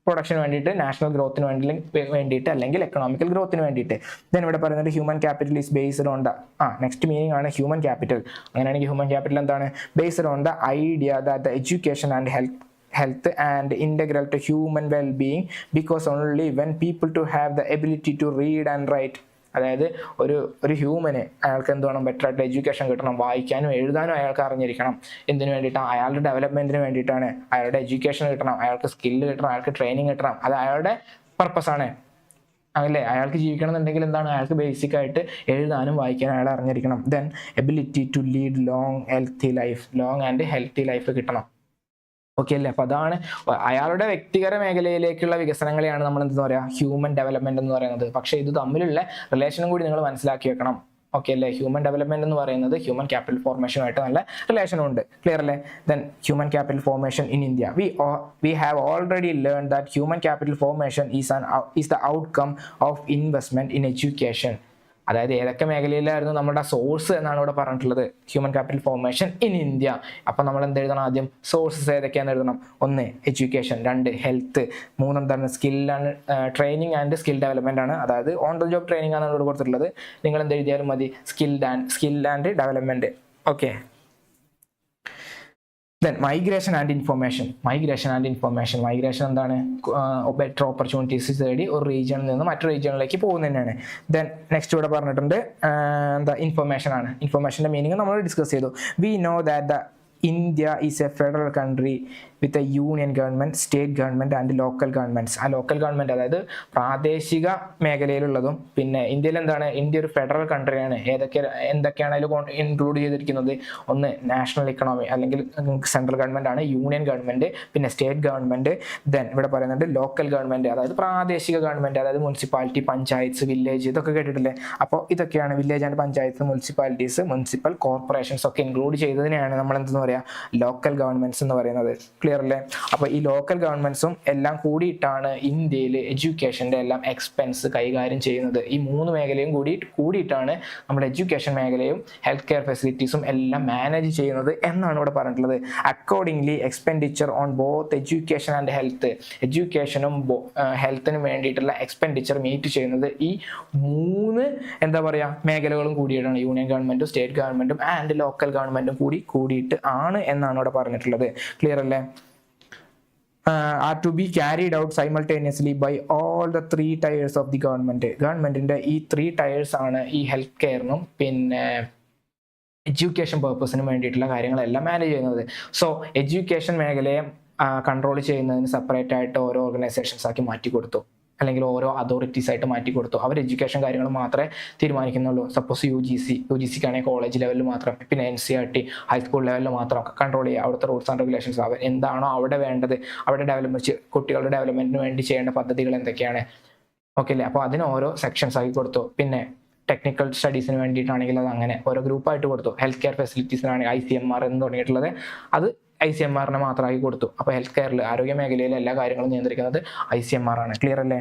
പ്രൊഡക്ഷന് വേണ്ടിയിട്ട്, നാഷണൽ ഗ്രോത്തിന് വേണ്ടിയിട്ട് അല്ലെങ്കിൽ എക്കണോമിക്കൽ ഗ്രോത്തിന് വേണ്ടിയിട്ട്. ദെൻ ഇവിടെ പറയുന്നത് human capital is based on the next meaning ആണ് ഹ്യൂമൻ ക്യാപിറ്റൽ. അങ്ങനെയാണെങ്കിൽ ഹ്യൂമൻ ക്യാപിറ്റൽ എന്താണ്, based on the idea that the education and health and integral to human well-being because only when people to have the ability to read and write, അതായത് ഒരു human അയാൾക്ക് എന്ത് വേണം, better ആയിട്ട് education കിട്ടണം, വായിക്കാനും എഴുതാനും അയാൾക്ക് അറിഞ്ഞിരിക്കണം. എന്തിനു വേണ്ടിയിട്ടാണ്, അയാളുടെ ഡെവലപ്മെന്റിന് വേണ്ടിയിട്ടാണ്. അയാളുടെ എഡ്യൂക്കേഷൻ കിട്ടണം, അയാൾക്ക് സ്കില്ല് കിട്ടണം, അയാൾക്ക് ട്രെയിനിങ് കിട്ടണം. അത് അയാളുടെ പർപ്പസാണ് അല്ലേ. അയാൾക്ക് ജീവിക്കണം എന്നുണ്ടെങ്കിൽ എന്താണ്, അയാൾക്ക് ബേസിക് ആയിട്ട് എഴുതാനും വായിക്കാനും അയാൾ അറിഞ്ഞിരിക്കണം. Then ability to lead long and healthy life കിട്ടണം. ഓക്കെ അല്ലേ? അപ്പോൾ അതാണ് അയാളുടെ വ്യക്തിഗത മേഖലയിലേക്കുള്ള വികസനങ്ങളെയാണ് നമ്മൾ എന്താ പറയുക, ഹ്യൂമൻ ഡെവലപ്മെന്റ് എന്ന് പറയുന്നത്. പക്ഷേ ഇത് തമ്മിലുള്ള റിലേഷനും കൂടി നിങ്ങൾ മനസ്സിലാക്കി വെക്കണം. ഓക്കെ അല്ലേ? ഹ്യൂമൻ ഡെവലപ്മെന്റ് എന്ന് പറയുന്നത് ഹ്യൂമൻ ക്യാപിറ്റൽ ഫോർമേഷനുമായിട്ട് നല്ല റിലേഷനും ഉണ്ട്. ക്ലിയർ അല്ലേ? Then human capital formation in India. We have already learned that human capital formation is the outcome of investment in education. അതായത് ഏതൊക്കെ മേഖലയിലായിരുന്നു നമ്മുടെ സോഴ്സ് എന്നാണ് ഇവിടെ പറഞ്ഞിട്ടുള്ളത്, human capital formation in India. അപ്പം നമ്മൾ എന്ത് എഴുതണം, ആദ്യം സോഴ്സസ് ഏതൊക്കെയാണെന്ന് എഴുതണം. 1 എഡ്യൂക്കേഷൻ, 2 ഹെൽത്ത്, 3 എന്താണ് skill and training and skill development ആണ്. അതായത് ഓൺ ദ ജോബ് ട്രെയിനിങ് ആണ് ഇവിടെ കൊടുത്തിട്ടുള്ളത്. നിങ്ങൾ എന്ത് എഴുതിയാലും മതി, skill and development. Okay. Then migration and information. Migration എന്താണ്, ബെറ്റർ ഓപ്പർച്യൂണിറ്റീസ് തേടി ഒരു റീജിയനിൽ നിന്ന് മറ്റൊരു റീജിയനിലേക്ക് പോകുന്നത് തന്നെയാണ്. ദെൻ നെക്സ്റ്റ് ഇവിടെ പറഞ്ഞിട്ടുണ്ട് എന്താ, ഇൻഫോർമേഷൻ ആണ്. ഇൻഫോർമേഷൻ്റെ മീനിങ് നമ്മൾ ഡിസ്കസ് ചെയ്തു. We know that the India is a federal country with a union government, state government and local governments. ആ ലോക്കൽ ഗവൺമെൻറ് അതായത് പ്രാദേശിക മേഖലയിലുള്ളതും, പിന്നെ ഇന്ത്യയിൽ എന്താണ്, ഇന്ത്യ ഒരു ഫെഡറൽ കൺട്രിയാണ്. എന്തൊക്കെയാണ് അതിൽ ഇൻക്ലൂഡ് ചെയ്തിരിക്കുന്നത്? ഒന്ന് നാഷണൽ ഇക്കണോമി അല്ലെങ്കിൽ സെൻട്രൽ ഗവൺമെൻറ് ആണ്, യൂണിയൻ ഗവൺമെൻറ്, പിന്നെ സ്റ്റേറ്റ് ഗവൺമെൻറ്, ദെൻ ഇവിടെ പറയുന്നുണ്ട് ലോക്കൽ ഗവൺമെൻറ് അതായത് പ്രാദേശിക ഗവൺമെൻറ്, അതായത് മുനിസിപ്പാലിറ്റി, പഞ്ചായത്ത്, വില്ലേജ്, ഇതൊക്കെ കേട്ടിട്ടില്ലേ? അപ്പോൾ ഇതൊക്കെയാണ് village and panchayat, municipalities, municipal corporations ഒക്കെ ഇൻക്ലൂഡ് ചെയ്തതിനെയാണ് നമ്മൾ എന്തെന്ന് പറയുക, ലോക്കൽ ഗവൺമെന്റ്സ് എന്ന് പറയുന്നത്. ക്ലിയർ അല്ലേ? അപ്പോൾ ഈ ലോക്കൽ ഗവൺമെന്റ്സും എല്ലാം കൂടിയിട്ടാണ് ഇന്ത്യയിൽ എഡ്യൂക്കേഷൻ്റെ എല്ലാം എക്സ്പെൻസ് കൈകാര്യം ചെയ്യുന്നത്. ഈ 3 മേഖലയും കൂടിയിട്ടാണ് നമ്മുടെ എഡ്യൂക്കേഷൻ മേഖലയും ഹെൽത്ത് കെയർ ഫെസിലിറ്റീസും എല്ലാം മാനേജ് ചെയ്യുന്നത് എന്നാണ് ഇവിടെ പറഞ്ഞിട്ടുള്ളത്. Accordingly expenditure on both education and health, എഡ്യൂക്കേഷനും ഹെൽത്തിനും വേണ്ടിയിട്ടുള്ള എക്സ്പെൻഡിച്ചർ മീറ്റ് ചെയ്യുന്നത് ഈ 3 എന്താ പറയുക മേഖലകളും കൂടിയിട്ടാണ്. യൂണിയൻ ഗവൺമെന്റും സ്റ്റേറ്റ് ഗവൺമെന്റും ആൻഡ് ലോക്കൽ ഗവൺമെന്റും കൂടിയിട്ട് ആണ് എന്നാണ് ഇവിടെ പറഞ്ഞിട്ടുള്ളത്. ക്ലിയർ അല്ലേ? Are to be carried out simultaneously by all the 3 tiers of the government. ഗവൺമെന്റിന്റെ ഈ 3 ടയേഴ്സ് ആണ് ഈ ഹെൽത്ത് കെയറിനും പിന്നെ എഡ്യൂക്കേഷൻ പേർപ്പസിനും വേണ്ടിയിട്ടുള്ള കാര്യങ്ങളെല്ലാം മാനേജ് ചെയ്യുന്നത്. സോ എഡ്യൂക്കേഷൻ മേഖലയെ കൺട്രോൾ ചെയ്യുന്നതിന് സെപ്പറേറ്റ് ആയിട്ട് ഓരോ ഓർഗനൈസേഷൻസ് ആക്കി മാറ്റി കൊടുത്തു, അല്ലെങ്കിൽ ഓരോ അതോറിറ്റീസ് ആയിട്ട് മാറ്റി കൊടുത്തു. അവർ എഡ്യൂക്കേഷൻ കാര്യങ്ങൾ മാത്രമേ തീരുമാനിക്കുന്നുള്ളൂ. സപ്പോസ് യു ജി സിക്കാണെങ്കിൽ കോളേജ് ലെവലിൽ മാത്രം, പിന്നെ NCERT ഹൈസ്കൂൾ ലെവലിൽ മാത്രം കൺട്രോൾ ചെയ്യുക. അവിടുത്തെ റൂൾസ് ആൻഡ് റെഗുലേഷൻസ് അവർ എന്താണോ അവിടെ വേണ്ടത്, അവിടെ ഡെവലപ്മെന്റ്, കുട്ടികളുടെ ഡെവലപ്മെന്റിന് വേണ്ടി ചെയ്യേണ്ട പദ്ധതികൾ എന്തൊക്കെയാണ്, ഓക്കെ അല്ലേ? അപ്പോൾ അതിന് ഓരോ സെക്ഷൻസ് ആക്കി കൊടുത്തു. പിന്നെ ടെക്നിക്കൽ സ്റ്റഡീസിന് വേണ്ടിയിട്ടാണെങ്കിൽ അത് അങ്ങനെ ഓരോ ഗ്രൂപ്പായിട്ട് കൊടുത്തു. ഹെൽത്ത് കെയർ ഫെസിലിറ്റീസിനാണെങ്കിൽ ICMR എന്ന് തുടങ്ങിയിട്ടുള്ളത് അത് ICMRനെ മാത്രമാക്കി കൊടുത്തു. അപ്പോൾ ഹെൽത്ത് കെയറിൽ, ആരോഗ്യ മേഖലയിലെ എല്ലാ കാര്യങ്ങളും നിയന്ത്രിക്കുന്നത് ICMR ആണ്. ക്ലിയർ അല്ലേ?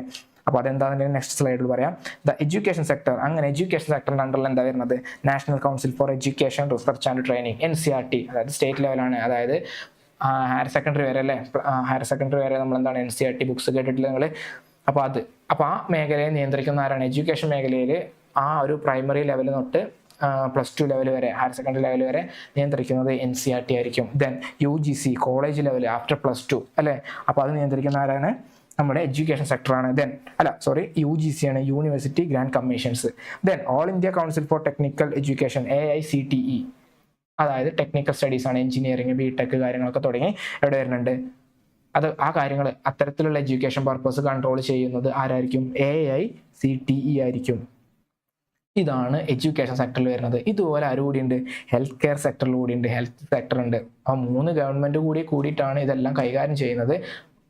അപ്പോൾ അതെന്താണെന്ന് നെക്സ്റ്റ് സ്ലൈഡിൽ പറയാം. ദ എഡ്യൂക്കേഷൻ സെക്ടർ, അങ്ങനെ എഡ്യൂക്കേഷൻ സെക്ടറിൻ്റെ അണ്ടറിൽ എന്താ വരുന്നത്? National council for education research and training, NCERT, അതായത് സ്റ്റേറ്റ് ലെവലാണ്. അതായത് ഹയർ സെക്കൻഡറി വരെ അല്ലേ, ഹയർ സെക്കൻഡറി വരെ നമ്മൾ എന്താണ് NCERT ബുക്സ് കേട്ടിട്ടില്ല നിങ്ങൾ? അപ്പോൾ ആ മേഖലയെ നിയന്ത്രിക്കുന്ന ആരാണ്? എഡ്യൂക്കേഷൻ മേഖലയിൽ ആ ഒരു പ്രൈമറി ലെവൽ തൊട്ട് +2 ലെവൽ വരെ, ഹയർ സെക്കൻഡറി ലെവൽ വരെ നിയന്ത്രിക്കുന്നത് NCERT ആയിരിക്കും. Then UGC college level after +2 അല്ലേ, അപ്പോൾ അത് നിയന്ത്രിക്കുന്ന ആരാണ്? നമ്മുടെ എഡ്യൂക്കേഷൻ സെക്ടറാണ്. UGC ആണ്, university grand commissions. Then all India council for technical education, AICTE, അതായത് ടെക്നിക്കൽ സ്റ്റഡീസ് ആണ്, എഞ്ചിനീയറിംഗ്, BTech കാര്യങ്ങളൊക്കെ തുടങ്ങി എവിടെ വരുന്നുണ്ട്. അത് ആ കാര്യങ്ങൾ അത്തരത്തിലുള്ള എഡ്യൂക്കേഷൻ പർപ്പസ് കൺട്രോൾ ചെയ്യുന്നത് ആരായിരിക്കും? AICTE ആയിരിക്കും. ഇതാണ് എഡ്യൂക്കേഷൻ സെക്ടറിൽ വരുന്നത്. ഇതുപോലെ ആരുകൂടി ഉണ്ട്? ഹെൽത്ത് കെയർ സെക്ടറിൽ കൂടി ഉണ്ട്, ഹെൽത്ത് സെക്ടർ ഉണ്ട്. ആ 3 ഗവൺമെന്റ് കൂടിയിട്ടാണ് ഇതെല്ലാം കൈകാര്യം ചെയ്യുന്നത്.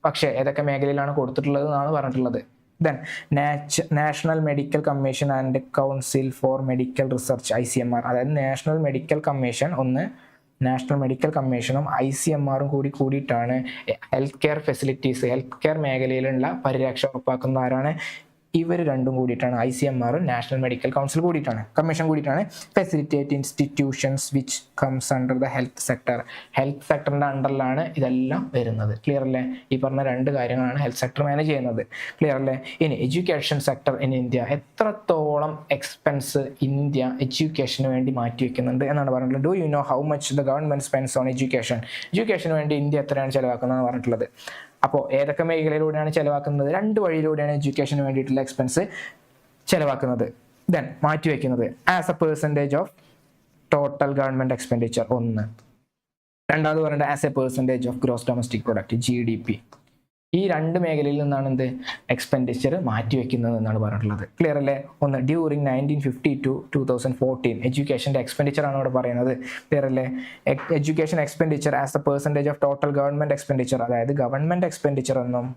പക്ഷേ ഏതൊക്കെ മേഖലയിലാണ് കൊടുത്തിട്ടുള്ളത് എന്നാണ് പറഞ്ഞിട്ടുള്ളത്. Then national medical commission and council for medical research, ICMR, അതായത് national medical commission, national medical കമ്മീഷനും ICMRും കൂടിയിട്ടാണ് health care facilities, health care മേഖലയിലുള്ള പരിരക്ഷ ഉറപ്പാക്കുന്ന ആരാണ്? ഇവർ രണ്ടും കൂടിയിട്ടാണ്. ICMRും നാഷണൽ മെഡിക്കൽ കൗൺസിൽ കൂടിയിട്ടാണ്, കമ്മീഷൻ കൂടിയിട്ടാണ്. Facilitate institutions which comes under the health sector, health സെക്ടറിൻ്റെ അണ്ടറിലാണ് ഇതെല്ലാം വരുന്നത്. ക്ലിയർ അല്ലേ? ഈ പറഞ്ഞ 2 കാര്യങ്ങളാണ് ഹെൽത്ത് സെക്ടർ മാനേജ് ചെയ്യുന്നത്. ക്ലിയർ അല്ലേ? ഇനി എഡ്യൂക്കേഷൻ സെക്ടർ ഇൻ ഇന്ത്യ, എത്രത്തോളം എക്സ്പെൻസ് ഇന്ത്യ എഡ്യൂക്കേഷന് വേണ്ടി മാറ്റി വെക്കുന്നുണ്ട് എന്നാണ് പറഞ്ഞിട്ടുള്ളത്. Do you know how much the government spends on education? എഡ്യൂക്കേഷന് വേണ്ടി ഇന്ത്യ എത്രയാണ് ചെലവാക്കുന്നതെന്ന് പറഞ്ഞിട്ടുള്ളത്. അപ്പോൾ ഏതൊക്കെ മേഖലയിലൂടെയാണ് ചെലവാക്കുന്നത്? 2 വഴിയിലൂടെയാണ് എഡ്യൂക്കേഷന് വേണ്ടിയിട്ടുള്ള എക്സ്പെൻസ് ചെലവാക്കുന്നത്. ദെൻ മാറ്റിവെക്കുന്നത് as a percentage of total government expenditure, 1. രണ്ടാമത് പറയേണ്ടത് as a percentage of gross domestic product, GDP. ഈ 2 മേഖലയിൽ നിന്നാണ് എന്ത് എക്സ്പെൻഡിച്ചർ മാറ്റിവെക്കുന്നത് എന്നാണ് പറഞ്ഞിട്ടുള്ളത്. ക്ലിയർ അല്ലേ? ഒന്ന് ഡ്യൂറിങ് 1950 to 2014 എഡ്യൂക്കേഷൻ്റെ എക്സ്പെൻഡിച്ചർ ആണ് ഇവിടെ പറയുന്നത്. ക്ലിയർ അല്ലേ? Education expenditure as a percentage of total government expenditure, അതായത് ഗവൺമെന്റ് എക്സ്പെൻഡിച്ചർ എന്നും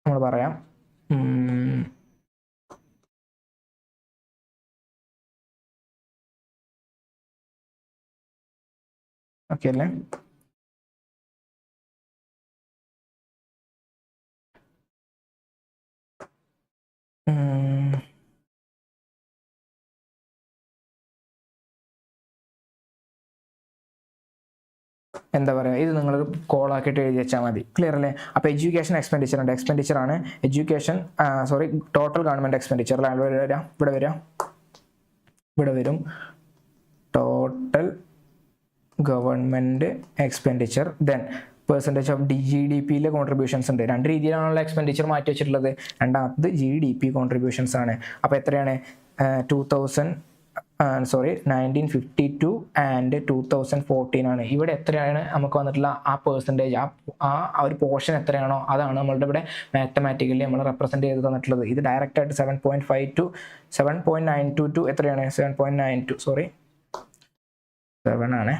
നമ്മൾ പറയാം. ഓക്കെ അല്ലേ? എന്താ പറയുക, ഇത് നിങ്ങൾ കോളാക്കിയിട്ട് എഴുതി വെച്ചാൽ മതി. ക്ലിയർ അല്ലേ? അപ്പോൾ എഡ്യൂക്കേഷൻ എക്സ്പെൻഡിച്ചർ ഉണ്ട്, എക്സ്പെൻഡിച്ചർ ആണ് എഡ്യൂക്കേഷൻ, ടോട്ടൽ ഗവൺമെന്റ് എക്സ്പെൻഡിച്ചർ. ഇവിടെ വരും total government expenditure. Then percentage of GDPയിലെ കോൺട്രിബ്യൂഷൻസ് ഉണ്ട്. 2 രീതിയിലാണുള്ള എക്സ്പെൻഡിച്ചർ മാറ്റി വെച്ചിട്ടുള്ളത്. രണ്ടാമത്തത് GDP കോൺട്രിബ്യൂഷൻസ് ആണ്. അപ്പോൾ എത്രയാണ്? 1952 ആൻഡ് 2014 ആണ്. ഇവിടെ എത്രയാണ് നമുക്ക് വന്നിട്ടുള്ള ആ പെർസെൻറ്റേജ്, ആ ഒരു പോർഷൻ എത്രയാണോ അതാണ് നമ്മളുടെ ഇവിടെ മാത്തമാറ്റിക്കലി നമ്മൾ റെപ്രസെൻറ്റ് ചെയ്ത് തന്നിട്ടുള്ളത്. ഇത് ഡയറക്റ്റ് ആയിട്ട് 7.92 എത്രയാണ് 7 ആണ്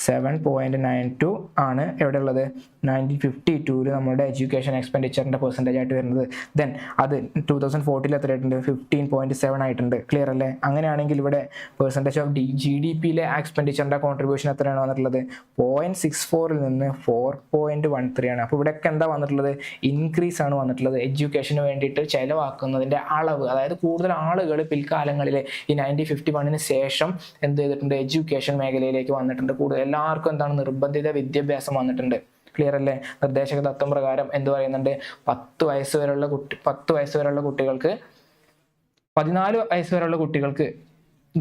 7.92 ആണ് എവിടെ ഉള്ളത് 1952 നമ്മുടെ എഡ്യൂക്കേഷൻ എക്സ്പെൻഡിച്ചറിൻ്റെ പെർസെൻറ്റേജ് ആയിട്ട് വരുന്നത്. ദെൻ അത് 2014 എത്ര ആയിട്ടുണ്ട് 15.7 ആയിട്ടുണ്ട്. ക്ലിയർ അല്ലേ? അങ്ങനെയാണെങ്കിൽ ഇവിടെ പെർസെൻറ്റേജ് ഓഫ് GDP എക്സ്പെൻഡിച്ചറിൻ്റെ കോൺട്രിബ്യൂഷൻ എത്രയാണ് വന്നിട്ടുള്ളത് 0.64 നിന്ന് 4.13 ആണ്. അപ്പോൾ ഇവിടെയൊക്കെ എന്താ വന്നിട്ടുള്ളത് ഇൻക്രീസ് ആണ് വന്നിട്ടുള്ളത്. എഡ്യൂക്കേഷന് വേണ്ടിയിട്ട് ചിലവാക്കുന്നതിൻ്റെ അളവ്, അതായത് കൂടുതൽ ആളുകൾ പിൽക്കാലങ്ങളിൽ ഈ 1951 ശേഷം എന്ത് ചെയ്തിട്ടുണ്ട് എഡ്യൂക്കേഷൻ മേഖലയിലേക്ക് വന്നിട്ടുണ്ട്. കൂടുതൽ എല്ലാവർക്കും എന്താണ് നിർബന്ധിത വിദ്യാഭ്യാസം വന്നിട്ടുണ്ട്. ക്ലിയർ അല്ലേ? നിർദ്ദേശക തത്വം പ്രകാരം എന്ത് പറയുന്നുണ്ട് 10 വയസ്സ് വരെയുള്ള കുട്ടികൾക്ക് 14 വയസ്സ് വരെയുള്ള കുട്ടികൾക്ക്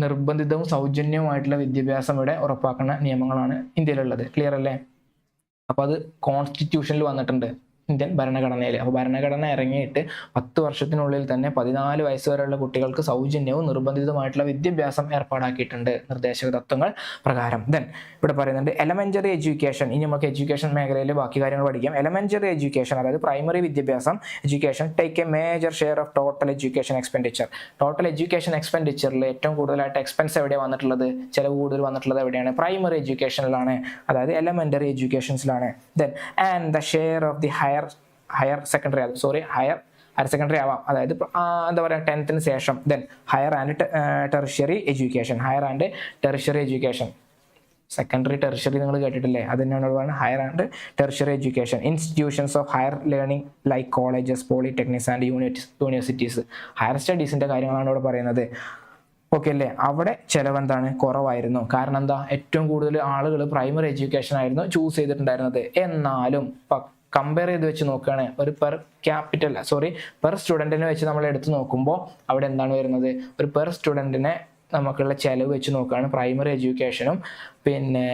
നിർബന്ധിതവും സൗജന്യവുമായിട്ടുള്ള വിദ്യാഭ്യാസം ഇവിടെ ഉറപ്പാക്കുന്ന നിയമങ്ങളാണ് ഇന്ത്യയിലുള്ളത്. ക്ലിയർ അല്ലേ? അപ്പോൾ അത് കോൺസ്റ്റിറ്റ്യൂഷനിൽ വന്നിട്ടുണ്ട് ഇന്ത്യൻ ഭരണഘടനയിൽ. അപ്പോൾ ഭരണഘടന ഇറങ്ങിയിട്ട് 10 വർഷത്തിനുള്ളിൽ തന്നെ 14 വയസ്സ് വരെയുള്ള കുട്ടികൾക്ക് സൗജന്യവും നിർബന്ധിതവുമായിട്ടുള്ള വിദ്യാഭ്യാസം ഏർപ്പാടാക്കിയിട്ടുണ്ട് നിർദ്ദേശക തത്വങ്ങൾ പ്രകാരം. ദെൻ ഇവിടെ പറയുന്നുണ്ട് എലമെന്ററി എഡ്യൂക്കേഷൻ. ഇനി നമുക്ക് എഡ്യൂക്കേഷൻ മേഖലയിൽ ബാക്കി കാര്യങ്ങൾ പഠിക്കാം. എലമെന്ററി എഡ്യൂക്കേഷൻ അതായത് പ്രൈമറി വിദ്യാഭ്യാസം education take a major share of total education expenditure. Total education എക്സ്പെൻഡിച്ചറിൽ ഏറ്റവും കൂടുതലായിട്ട് എക്സ്പെൻസ് എവിടെയാണ് വന്നിട്ടുള്ളത്, ചിലവ് കൂടുതൽ വന്നിട്ടുള്ളത് എവിടെയാണ് പ്രൈമറി എഡ്യൂക്കേഷനിലാണ്, അതായത് എലമെന്ററി എഡ്യൂക്കേഷൻസിലാണ്. Then and the share of the higher secondary ആവാം, അതായത് എന്താ പറയുക 10th ശേഷം. Then higher and tertiary education secondary tertiary നിങ്ങൾ കേട്ടിട്ടില്ലേ, അത് തന്നെയാണ് higher and tertiary education. Institutions of higher learning like colleges, polytechnics and universities. Higher സ്റ്റഡീസിൻ്റെ കാര്യങ്ങളാണ് ഇവിടെ പറയുന്നത്. ഓക്കെ അല്ലേ? അവിടെ ചിലവെന്താണ് കുറവായിരുന്നു. കാരണം എന്താ, ഏറ്റവും കൂടുതൽ ആളുകൾ പ്രൈമറി എഡ്യൂക്കേഷൻ ആയിരുന്നു ചൂസ് ചെയ്തിട്ടുണ്ടായിരുന്നത്. എന്നാലും കമ്പയർ ചെയ്ത് വെച്ച് നോക്കുകയാണ് ഒരു പെർ സ്റ്റുഡൻറ്റിനെ വെച്ച് നമ്മൾ എടുത്ത് നോക്കുമ്പോൾ അവിടെ എന്താണ് വരുന്നത്, ഒരു പെർ സ്റ്റുഡൻറ്റിനെ നമുക്കുള്ള ചിലവ് വെച്ച് നോക്കുകയാണ് പ്രൈമറി എഡ്യൂക്കേഷനും പിന്നെ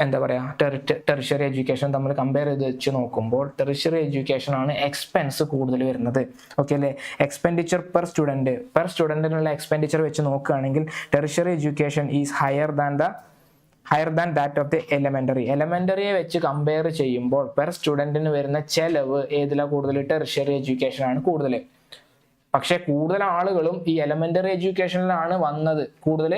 എന്താ പറയുക ടെറിഷ്യറി എഡ്യൂക്കേഷൻ തമ്മിൽ കമ്പയർ ചെയ്ത് വെച്ച് നോക്കുമ്പോൾ ടെറിഷ്യറി എഡ്യൂക്കേഷനാണ് എക്സ്പെൻസ് കൂടുതൽ വരുന്നത്. ഓക്കെ അല്ലേ? എക്സ്പെൻഡിച്ചർ പെർ സ്റ്റുഡൻറ്റിനുള്ള എക്സ്പെൻഡിച്ചർ വെച്ച് നോക്കുകയാണെങ്കിൽ tertiary education is higher than that of the എലമെന്ററിയെ വെച്ച് കമ്പയർ ചെയ്യുമ്പോൾ പെർ സ്റ്റുഡൻറ്റിന് വരുന്ന ചെലവ് ഏതിലാണ് കൂടുതൽ, ടെറിഷ്യറി എഡ്യൂക്കേഷൻ ആണ് കൂടുതൽ. പക്ഷേ കൂടുതൽ ആളുകളും ഈ എലമെന്ററി എഡ്യൂക്കേഷനിലാണ് വന്നത്, കൂടുതൽ